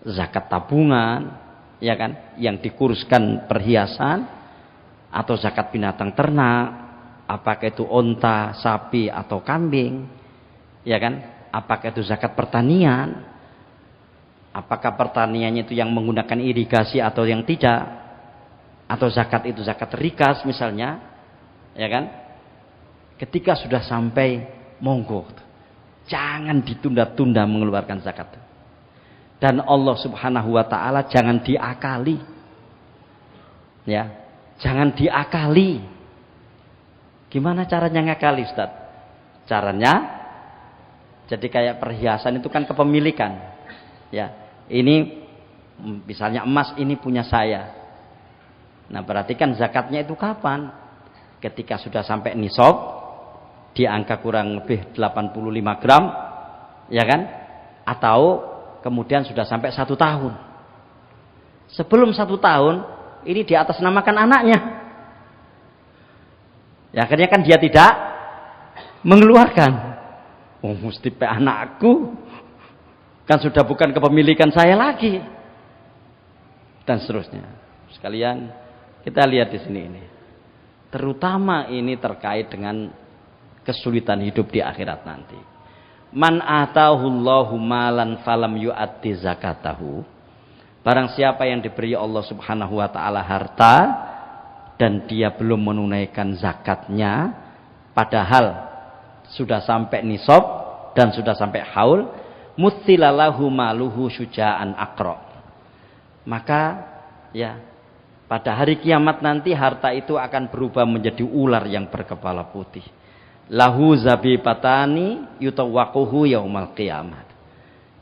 zakat tabungan, ya kan, yang dikuruskan perhiasan, atau zakat binatang ternak, apakah itu onta, sapi atau kambing, ya kan? Apakah itu zakat pertanian? Apakah pertaniannya itu yang menggunakan irigasi atau yang tidak? Atau zakat itu zakat rikas misalnya, ya kan? Ketika sudah sampai monggo, jangan ditunda-tunda mengeluarkan zakat. Dan Allah Subhanahu wa taala jangan diakali. Ya, jangan diakali. Gimana caranya ngakali, Ustaz? Caranya jadi kayak perhiasan itu kan kepemilikan. Ya, ini misalnya emas ini punya saya. Nah, berarti kan zakatnya itu kapan? Ketika sudah sampai nisab di angka kurang lebih 85 gram, ya kan? Atau kemudian sudah sampai 1 tahun. Sebelum 1 tahun, ini di atas namakan anaknya. Ya, akhirnya kan dia tidak mengeluarkan. Oh, mesti pe anakku. Kan sudah bukan kepemilikan saya lagi. Dan seterusnya. Sekalian, kita lihat di sini ini. Terutama ini terkait dengan kesulitan hidup di akhirat nanti. Man atahullahu malan falam yu'addi zakatahu. Barang siapa yang diberi Allah Subhanahu wa taala harta dan dia belum menunaikan zakatnya, padahal sudah sampai nisab dan sudah sampai haul, muthilalahu maluhu syuja'an aqra. Maka ya, pada hari kiamat nanti harta itu akan berubah menjadi ular yang berkepala putih. Lahu zabibatani yutawwaquhu yaumal qiyamah.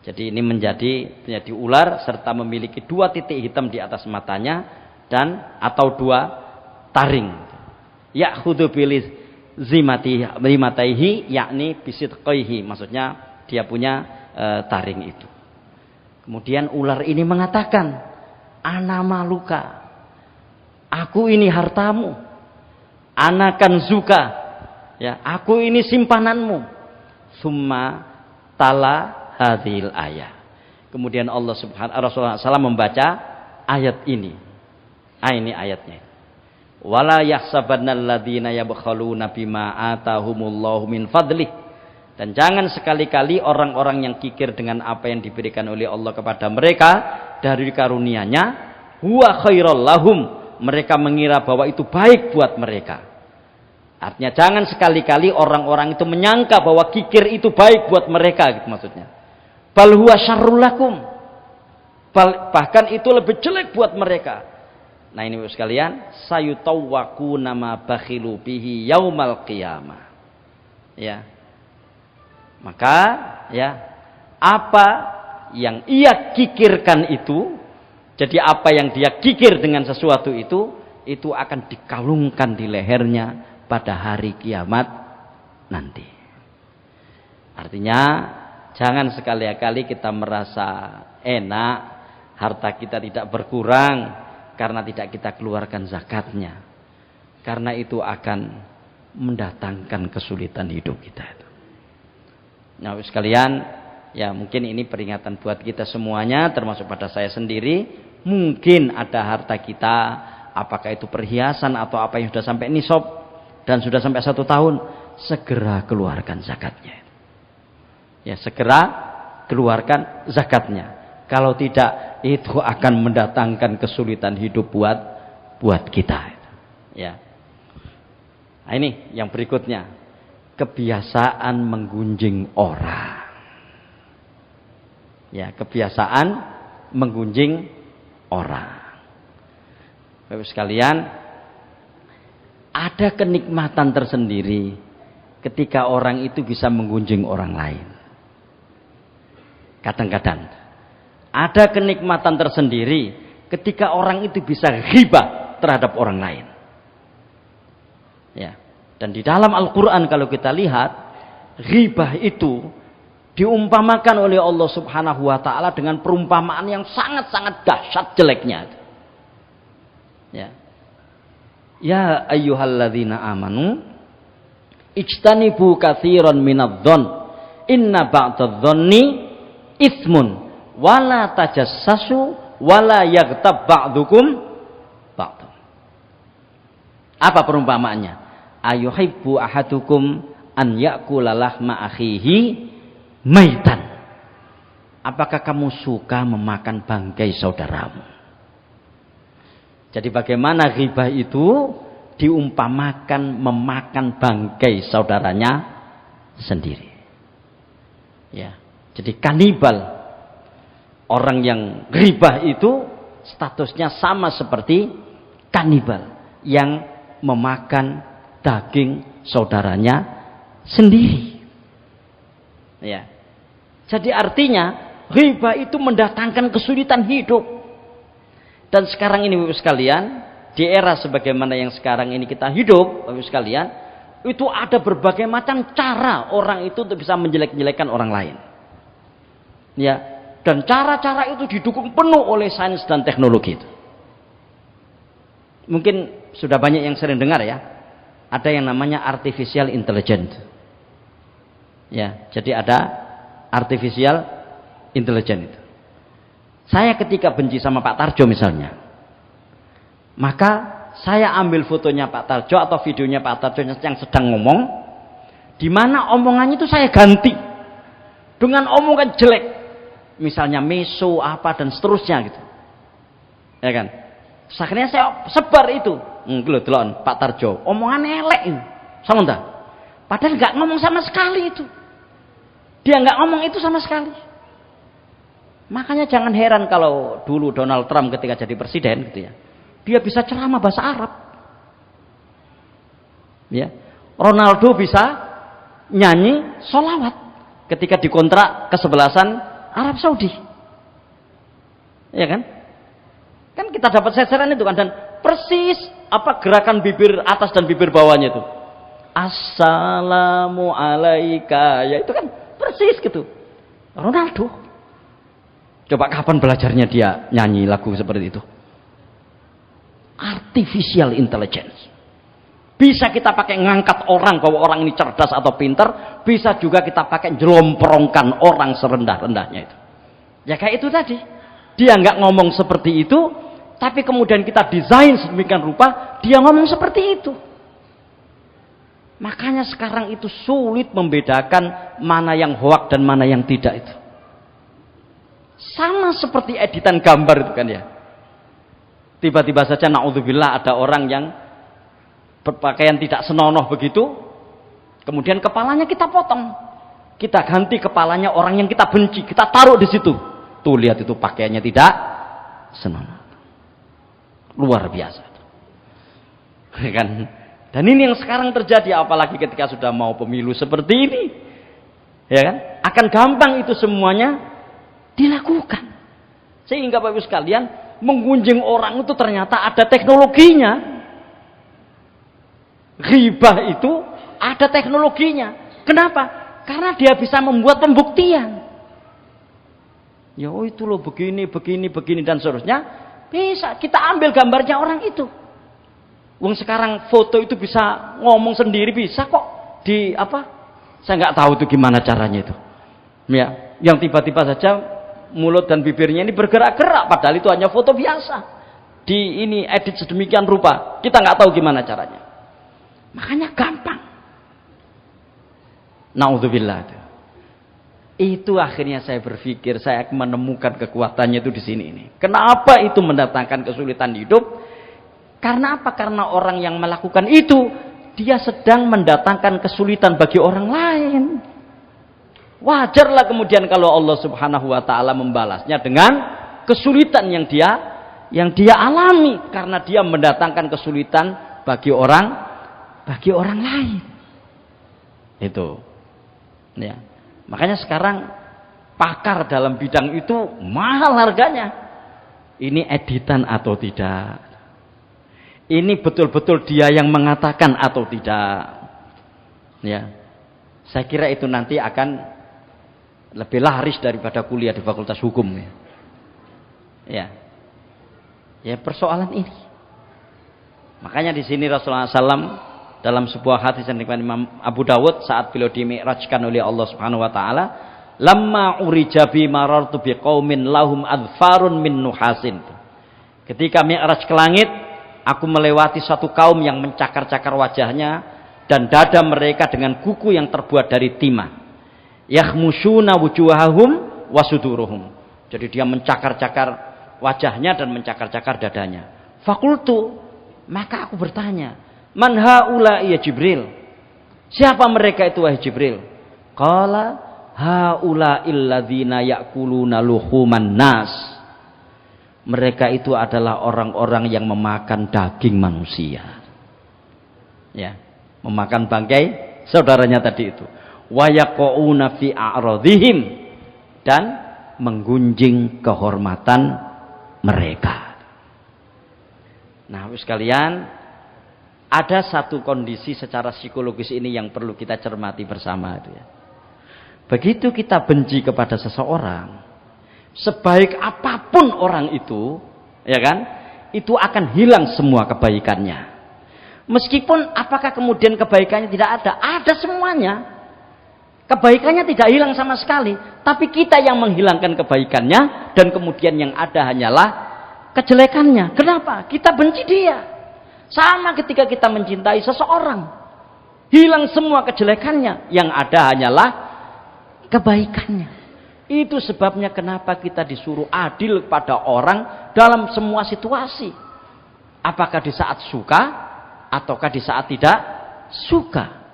Jadi ini menjadi ular serta memiliki 2 titik hitam di atas matanya dan atau 2 taring. Ya'khudhu bilis zimataihi yakni bisidqihi, maksudnya dia punya taring itu. Kemudian ular ini mengatakan, ana maluka, aku ini hartamu, ana kanzuka, ya, aku ini simpananmu. Summa tala hadhil ayat. Kemudian Allah Subhanahu Rasulullah SAW membaca ayat ini. Ini ayatnya. Wala yahsabannal ladzina yabkhaluna bima atahumullahu min fadlih. Dan jangan sekali-kali orang-orang yang kikir dengan apa yang diberikan oleh Allah kepada mereka dari karunia-Nya, huwa khairal lahum, mereka mengira bahwa itu baik buat mereka. Artinya jangan sekali-kali orang-orang itu menyangka bahwa kikir itu baik buat mereka, gitu maksudnya. Bal huwa syarrul lakum. Bahkan itu lebih jelek buat mereka. Nah, ini sekalian, sayutawwaku nama bakhilu bihi yaumal qiyamah. Ya. Maka ya, apa yang ia kikirkan itu, jadi apa yang dia kikir dengan sesuatu itu itu akan dikalungkan di lehernya pada hari kiamat nanti. Artinya jangan sekali-kali kita merasa enak harta kita tidak berkurang karena tidak kita keluarkan zakatnya. Karena itu akan mendatangkan kesulitan hidup kita itu. Nah, sekalian, ya mungkin ini peringatan buat kita semuanya, termasuk pada saya sendiri. Mungkin ada harta kita, apakah itu perhiasan atau apa yang sudah sampai nisab dan sudah sampai 1 tahun, segera keluarkan zakatnya. Ya, segera keluarkan zakatnya. Kalau tidak, itu akan mendatangkan kesulitan hidup buat kita. Ya. Nah, ini yang berikutnya, kebiasaan menggunjing orang. Ya, kebiasaan menggunjing orang. Bapak sekalian, ada kenikmatan tersendiri ketika orang itu bisa menggunjing orang lain. Kadang-kadang ada kenikmatan tersendiri ketika orang itu bisa ghibah terhadap orang lain. Ya. Dan di dalam Al-Quran kalau kita lihat, ghibah itu diumpamakan oleh Allah Subhanahu wa ta'ala dengan perumpamaan yang sangat-sangat dahsyat jeleknya. Ya. Ya ayyuhalladzina amanu ijtanibu katsiran minadh-dhon inna ba'dadh-dhonni itsmun wala tajassasu wala yaghtab ba'dukum ba'd. Apa perumpamaannya? Ayuhibbu ahadukum an ya'kula lahma akhihi maitan. Apakah kamu suka memakan bangkai saudaramu? Jadi bagaimana ghibah itu diumpamakan memakan bangkai saudaranya sendiri. Ya. Jadi kanibal, orang yang ghibah itu statusnya sama seperti kanibal yang memakan daging saudaranya sendiri. Ya. Jadi artinya ghibah itu mendatangkan kesulitan hidup. Dan sekarang ini Bapak sekalian, di era sebagaimana yang sekarang ini kita hidup, Bapak sekalian, itu ada berbagai macam cara orang itu untuk bisa menjelek-jelekan orang lain. Ya, dan cara-cara itu didukung penuh oleh sains dan teknologi itu. Mungkin sudah banyak yang sering dengar ya. Ada yang namanya artificial intelligence. Ya, jadi ada artificial intelligence itu. Saya ketika benci sama Pak Tarjo misalnya, maka saya ambil fotonya Pak Tarjo atau videonya Pak Tarjo yang sedang ngomong, di mana omongannya itu saya ganti dengan omongan jelek, misalnya meso apa dan seterusnya gitu, ya kan? Akhirnya saya sebar itu, delon Pak Tarjo, omongan elek ini, sama entah. Padahal nggak ngomong sama sekali itu, dia nggak ngomong itu sama sekali. Makanya jangan heran kalau dulu Donald Trump ketika jadi presiden gitu ya, dia bisa ceramah bahasa Arab. Ya, Ronaldo bisa nyanyi sholawat ketika dikontrak kesebelasan Arab Saudi. Ya kan? Kan kita dapat seseran itu kan, dan persis apa gerakan bibir atas dan bibir bawahnya itu. Assalamualaikum. Ya itu kan persis gitu. Ronaldo. Coba kapan belajarnya dia nyanyi lagu seperti itu? Artificial intelligence. Bisa kita pakai ngangkat orang bahwa orang ini cerdas atau pintar, bisa juga kita pakai jelomprongkan orang serendah-rendahnya itu. Ya kayak itu tadi. Dia nggak ngomong seperti itu, tapi kemudian kita desain sedemikian rupa, dia ngomong seperti itu. Makanya sekarang itu sulit membedakan mana yang hoak dan mana yang tidak itu. Sama seperti editan gambar itu kan ya. Tiba-tiba saja naudzubillah ada orang yang berpakaian tidak senonoh begitu, kemudian kepalanya kita potong, kita ganti kepalanya orang yang kita benci, kita taruh di situ. Tuh lihat itu pakaiannya tidak senonoh, luar biasa kan. Dan ini yang sekarang terjadi, apalagi ketika sudah mau pemilu seperti ini, ya kan, akan gampang itu semuanya dilakukan. Sehingga Bapak Ibu sekalian, menggunjing orang itu ternyata ada teknologinya. Ghibah itu ada teknologinya. Kenapa? Karena dia bisa membuat pembuktian. Ya itu loh begini dan seterusnya. Bisa kita ambil gambarnya orang itu. Wong sekarang foto itu bisa ngomong sendiri, bisa kok di apa? Saya nggak tahu itu gimana caranya itu. Ya, yang tiba-tiba saja mulut dan bibirnya ini bergerak-gerak, padahal itu hanya foto biasa. Di ini edit sedemikian rupa, kita nggak tahu gimana caranya. Makanya gampang. Naudzubillah. Itu akhirnya saya berpikir, saya menemukan kekuatannya itu di sini ini. Kenapa itu mendatangkan kesulitan hidup? Karena apa? Karena orang yang melakukan itu, dia sedang mendatangkan kesulitan bagi orang lain. Wajarlah kemudian kalau Allah Subhanahu wa taala membalasnya dengan kesulitan yang dia alami karena dia mendatangkan kesulitan bagi orang lain. Itu. Ya. Makanya sekarang pakar dalam bidang itu mahal harganya. Ini editan atau tidak? Ini betul-betul dia yang mengatakan atau tidak? Ya. Saya kira itu nanti akan lebih laris daripada kuliah di Fakultas Hukum ya. Ya. Ya persoalan ini. Makanya di sini Rasulullah SAW dalam sebuah hadis yang diriwayatkan Imam Abu Dawud saat beliau dimi'rajkan oleh Allah Subhanahu wa taala, "Lamma urija bi marartu biqaumin lahum adfarun min nuhasin." Ketika mi'raj ke langit, aku melewati satu kaum yang mencakar-cakar wajahnya dan dada mereka dengan kuku yang terbuat dari timah. Yakhmusyuna wujuhahum wasuduruhum. Jadi dia mencakar-cakar wajahnya dan mencakar-cakar dadanya. Fakultu, maka aku bertanya, man haula ya Jibril? Siapa mereka itu wahai Jibril? Qala haula illadzina ya'kuluna luhuman nas. Mereka itu adalah orang-orang yang memakan daging manusia. Ya, memakan bangkai saudaranya tadi itu. Wa yaqauna fi a'radhihim, dan menggunjing kehormatan mereka. Nah, sekalian, ada satu kondisi secara psikologis ini yang perlu kita cermati bersama itu ya. Begitu kita benci kepada seseorang, sebaik apapun orang itu, ya kan? Itu akan hilang semua kebaikannya. Meskipun apakah kemudian kebaikannya tidak ada? Ada semuanya. Kebaikannya tidak hilang sama sekali, tapi kita yang menghilangkan kebaikannya dan kemudian yang ada hanyalah kejelekannya. Kenapa? Kita benci dia. Sama ketika kita mencintai seseorang, hilang semua kejelekannya, yang ada hanyalah kebaikannya. Itu sebabnya kenapa kita disuruh adil pada orang dalam semua situasi. Apakah di saat suka ataukah di saat tidak suka.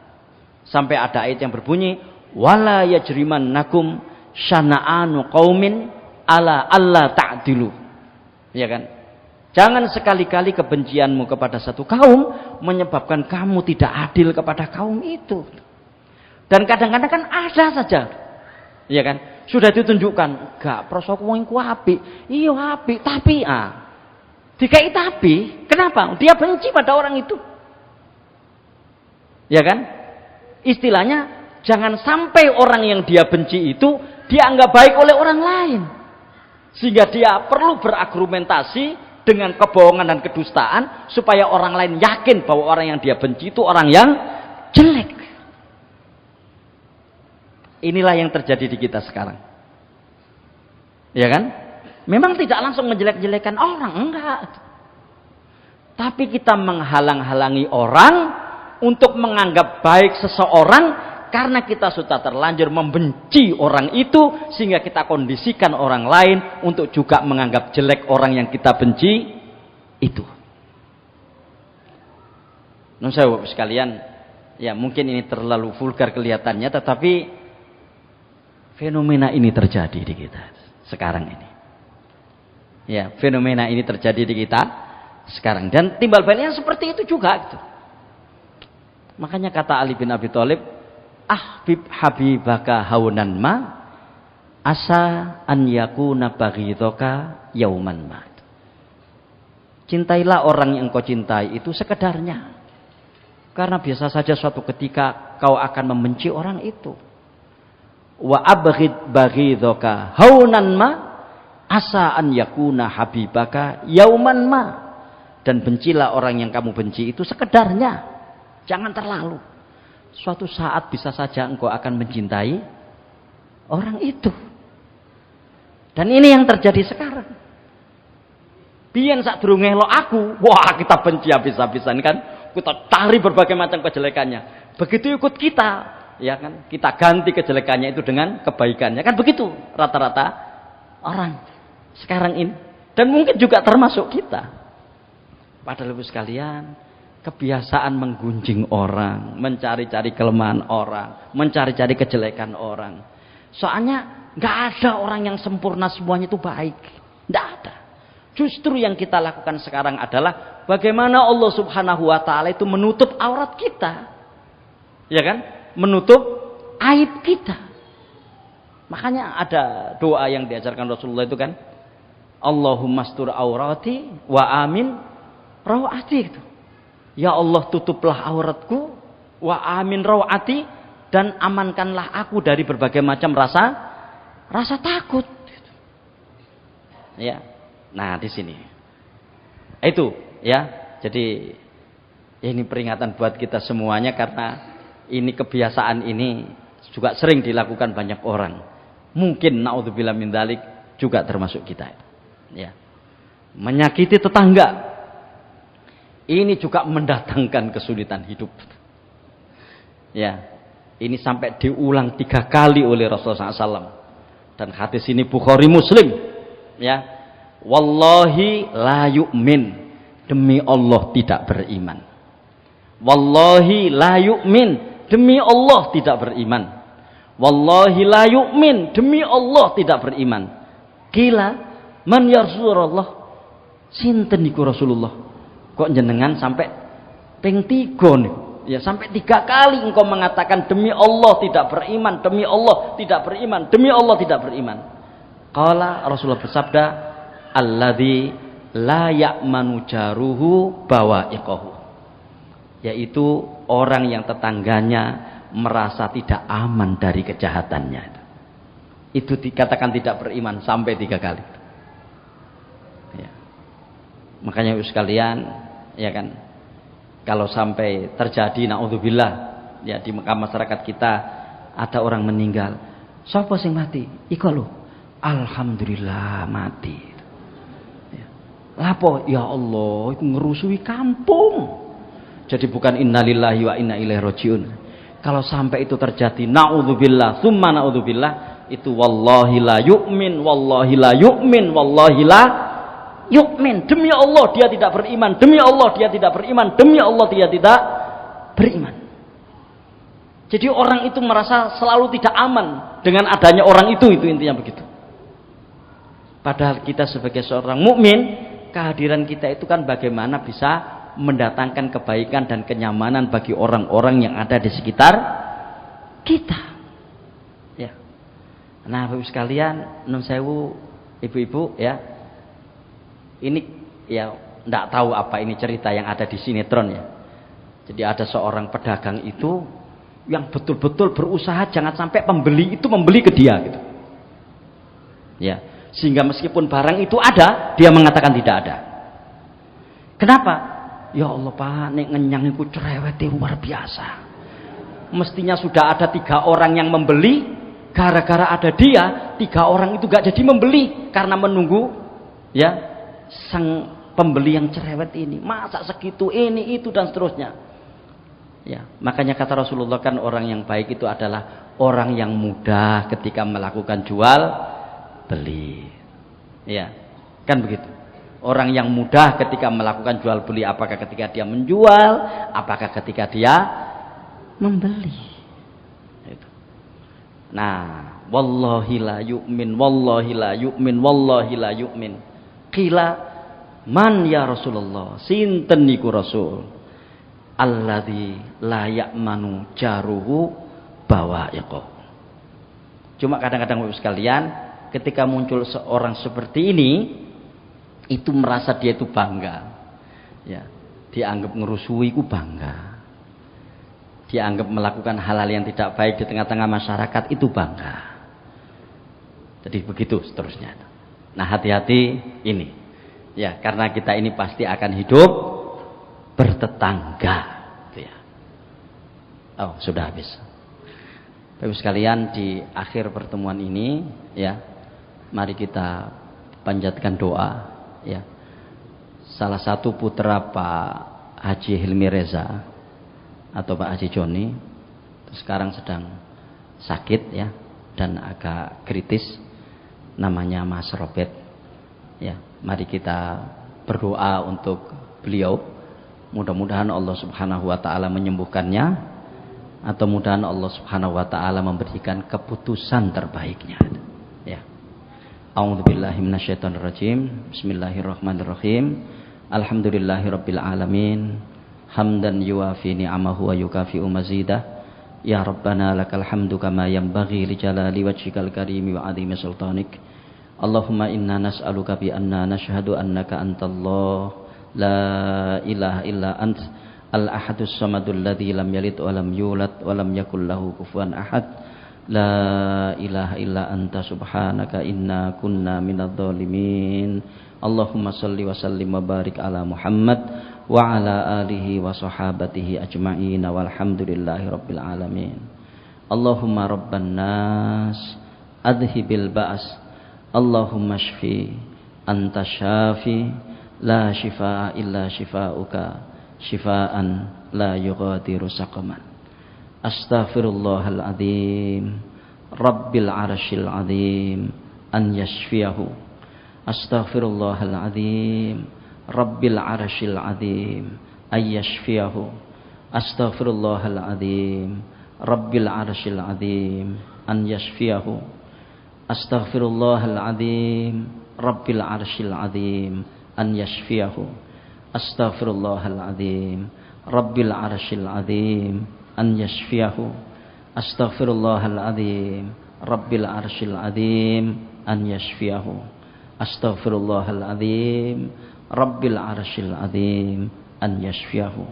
Sampai ada ayat yang berbunyi, wala yajrimannakum syana'anu qaumin ala alla ta'dilu. Ya kan? Jangan sekali-kali kebencianmu kepada satu kaum menyebabkan kamu tidak adil kepada kaum itu. Dan kadang-kadang kan ada saja. Ya kan? Sudah ditunjukkan, gak prosoku wong ku apik. Iya apik, tapi dikai tapi, kenapa? Dia benci pada orang itu. Ya kan? Istilahnya jangan sampai orang yang dia benci itu dianggap baik oleh orang lain. Sehingga dia perlu berargumentasi dengan kebohongan dan kedustaan supaya orang lain yakin bahwa orang yang dia benci itu orang yang jelek. Inilah yang terjadi di kita sekarang. Ya kan? Memang tidak langsung menjelek-jelekan orang, enggak. Tapi kita menghalang-halangi orang untuk menganggap baik seseorang karena kita sudah terlanjur membenci orang itu, sehingga kita kondisikan orang lain untuk juga menganggap jelek orang yang kita benci itu. Nun sewu sekalian, ya mungkin ini terlalu vulgar kelihatannya, tetapi fenomena ini terjadi di kita sekarang ini. Ya, fenomena ini terjadi di kita sekarang, dan timbal baliknya seperti itu juga gitu. Makanya kata Ali bin Abi Thalib, ahbib habibaka haunan ma asa an yakuna baghidaka yauman ma. Cintailah orang yang kau cintai itu sekedarnya. Karena biasa saja suatu ketika kau akan membenci orang itu. Wa abghid baghidaka haunan ma asa an yakuna habibaka yauman ma. Dan bencilah orang yang kamu benci itu sekedarnya. Jangan terlalu. Suatu saat bisa saja engkau akan mencintai orang itu. Dan ini yang terjadi sekarang. Biyen sak durunge lo aku, wah kita benci habis-habisan kan. Kita cari berbagai macam kejelekannya. Begitu ikut kita, ya kan? Kita ganti kejelekannya itu dengan kebaikannya. Kan begitu rata-rata orang sekarang ini. Dan mungkin juga termasuk kita. Padahal Ibu sekalian, kebiasaan menggunjing orang, mencari-cari kelemahan orang, mencari-cari kejelekan orang. Soalnya nggak ada orang yang sempurna semuanya itu baik. Nggak ada. Justru yang kita lakukan sekarang adalah bagaimana Allah Subhanahu wa taala itu menutup aurat kita. Ya kan? Menutup aib kita. Makanya ada doa yang diajarkan Rasulullah itu kan, Allahumma astur aurati wa amin rawati itu. Ya Allah, tutuplah auratku wa amin rawati, dan amankanlah aku dari berbagai macam rasa takut. Ya. Nah, di sini. Itu ya. Jadi ini peringatan buat kita semuanya, karena ini kebiasaan ini juga sering dilakukan banyak orang. Mungkin naudzubillah min dzalik juga termasuk kita. Ya. Menyakiti tetangga. Ini juga mendatangkan kesulitan hidup. Ya. Ini sampai diulang 3 kali oleh Rasulullah SAW. Dan hadis ini Bukhari Muslim. Ya. Wallahi la yu'min, demi Allah tidak beriman. Wallahi la yu'min, demi Allah tidak beriman. Wallahi la yu'min, demi Allah tidak beriman. Qila man ya Rasulullah, sinten niku Rasulullah? Kok jenengan sampai ping 3 nih? Ya, sampai 3 kali engkau mengatakan demi Allah tidak beriman, demi Allah tidak beriman, demi Allah tidak beriman. Qala, Rasulullah bersabda, alladzi la ya'manu jaruhu bawa'iqahu, yaitu orang yang tetangganya merasa tidak aman dari kejahatannya. Itu dikatakan tidak beriman sampai 3 kali. Ya. Makanya sekalian, ya kan, kalau sampai terjadi naudzubillah ya di masyarakat kita ada orang meninggal, sapa sing mati? Iku lho, alhamdulillah mati. Lapo ya Allah, itu ngerusui kampung. Jadi bukan innalillahi wa inna ilaihi rajiun. Kalau sampai itu terjadi, naudzubillah summa naudzubillah, itu wallahi la yu'min, wallahi la yu'min, wallahi la yu'min. Demi Allah dia tidak beriman, demi Allah dia tidak beriman, demi Allah dia tidak beriman. Jadi orang itu merasa selalu tidak aman dengan adanya orang itu intinya begitu. Padahal kita sebagai seorang mukmin, kehadiran kita itu kan bagaimana bisa mendatangkan kebaikan dan kenyamanan bagi orang-orang yang ada di sekitar kita. Ya. Nah, Bapak sekalian, nun sewu, ibu-ibu ya. Ini ya enggak tahu apa ini cerita yang ada di sinetron ya. Jadi ada seorang pedagang itu yang betul-betul berusaha jangan sampai pembeli itu membeli ke dia gitu. Ya. Sehingga meskipun barang itu ada, dia mengatakan tidak ada. Kenapa? Ya Allah Pak, nek ngenyang iku cerewete luar biasa. Mestinya sudah ada 3 orang yang membeli, gara-gara ada dia, 3 orang itu gak jadi membeli karena menunggu ya sang pembeli yang cerewet ini. Masa segitu ini itu dan seterusnya. Ya, makanya kata Rasulullah kan orang yang baik itu adalah orang yang mudah ketika melakukan jual beli. Ya, kan begitu. Orang yang mudah ketika melakukan jual beli, apakah ketika dia menjual, apakah ketika dia membeli. Itu. Nah, wallahi la yu'min, wallahi la yu'min, wallahi la yu'min. Qila man ya Rasulullah, sinten niku Rasul? Alladzi la ya'manu jaruhu bawa'iqahu. Cuma kadang-kadang Bapak sekalian, ketika muncul seorang seperti ini, itu merasa dia itu bangga, ya, dianggap ngerusui ku bangga, dianggap melakukan hal-hal yang tidak baik di tengah-tengah masyarakat itu bangga. Jadi begitu seterusnya. Nah, hati-hati ini. Ya, karena kita ini pasti akan hidup bertetangga. Itu ya. Oh, sudah habis. Bapak sekalian, di akhir pertemuan ini ya, mari kita panjatkan doa ya. Salah satu putra Pak Haji Hilmi Reza atau Pak Haji Joni sekarang sedang sakit ya dan agak kritis, namanya Mas Robert ya. Mari kita berdoa untuk beliau, mudah-mudahan Allah Subhanahu wa taala menyembuhkannya, atau mudah-mudahan Allah Subhanahu wa taala memberikan keputusan terbaiknya ya. A'udzubillahi minasyaitonirrajim. Bismillahirrahmanirrahim. Alhamdulillahirabbil alamin. Hamdan yuwafi ni'amahu wa yukafi'u mazidah. Ya Rabbana lakal hamdu kama yanbaghi li jalali wajhikal karimi wa 'azimi sultanik. Allahumma inna nas'aluka bi anna nashhadu annaka antallah la ilaha illa ant al-ahadus samadul ladzi lam yalid wa lam yulad wa lam yakul lahu kufuwan ahad. La ilaha illa anta subhanaka inna kunna minadh dhalimin. Allahumma salli wa sallim wa barik ala Muhammad wa ala alihi wa sahabatihi ajma'in walhamdulillahi rabbil alamin. Allahumma rabban nas adhibil ba's. Allahumma shfi anta syafi la shifaa illa shifauka shifaan la yughadiru saqaman. Astaghfirullahal azim rabbil arsyil azim an yashfiyahu. Astaghfirullahal azim rabbil arsyil azim an yashfiyahu. Astaghfirullahal azim rabbil arsyil azim an yashfiyahu. Astaghfirullahal azim rabbil arsyil azim an yashfiyahu. Astaghfirullahal azim rabbil arsyil azim an yashfiyahu. Astaghfirullahal azim rabbil arsyil azim an yashfiyahu. Astaghfirullahal azim rabbil arsyil azim an yashfiyahu.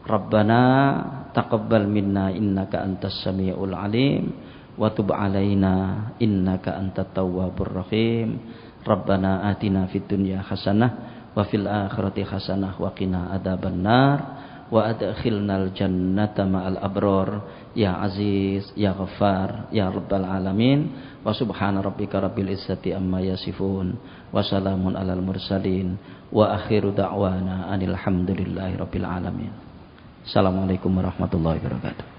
Rabbana taqabbal minna innaka antas samiul alim wa tub alaina innaka antat tawwabur rahim. Rabbana atina fid dunya hasanah wa fil akhirati hasanah wa qina adzabannar wa adkhilnal jannata ma'al abrar ya aziz ya ghaffar ya rabbal alamin. Wa subhana rabbika rabbil izzati amma yasifun wa salamun alal mursalin wa akhiru da'wana anil hamdulillahi rabbil alamin. Assalamualaikum warahmatullahi wabarakatuh.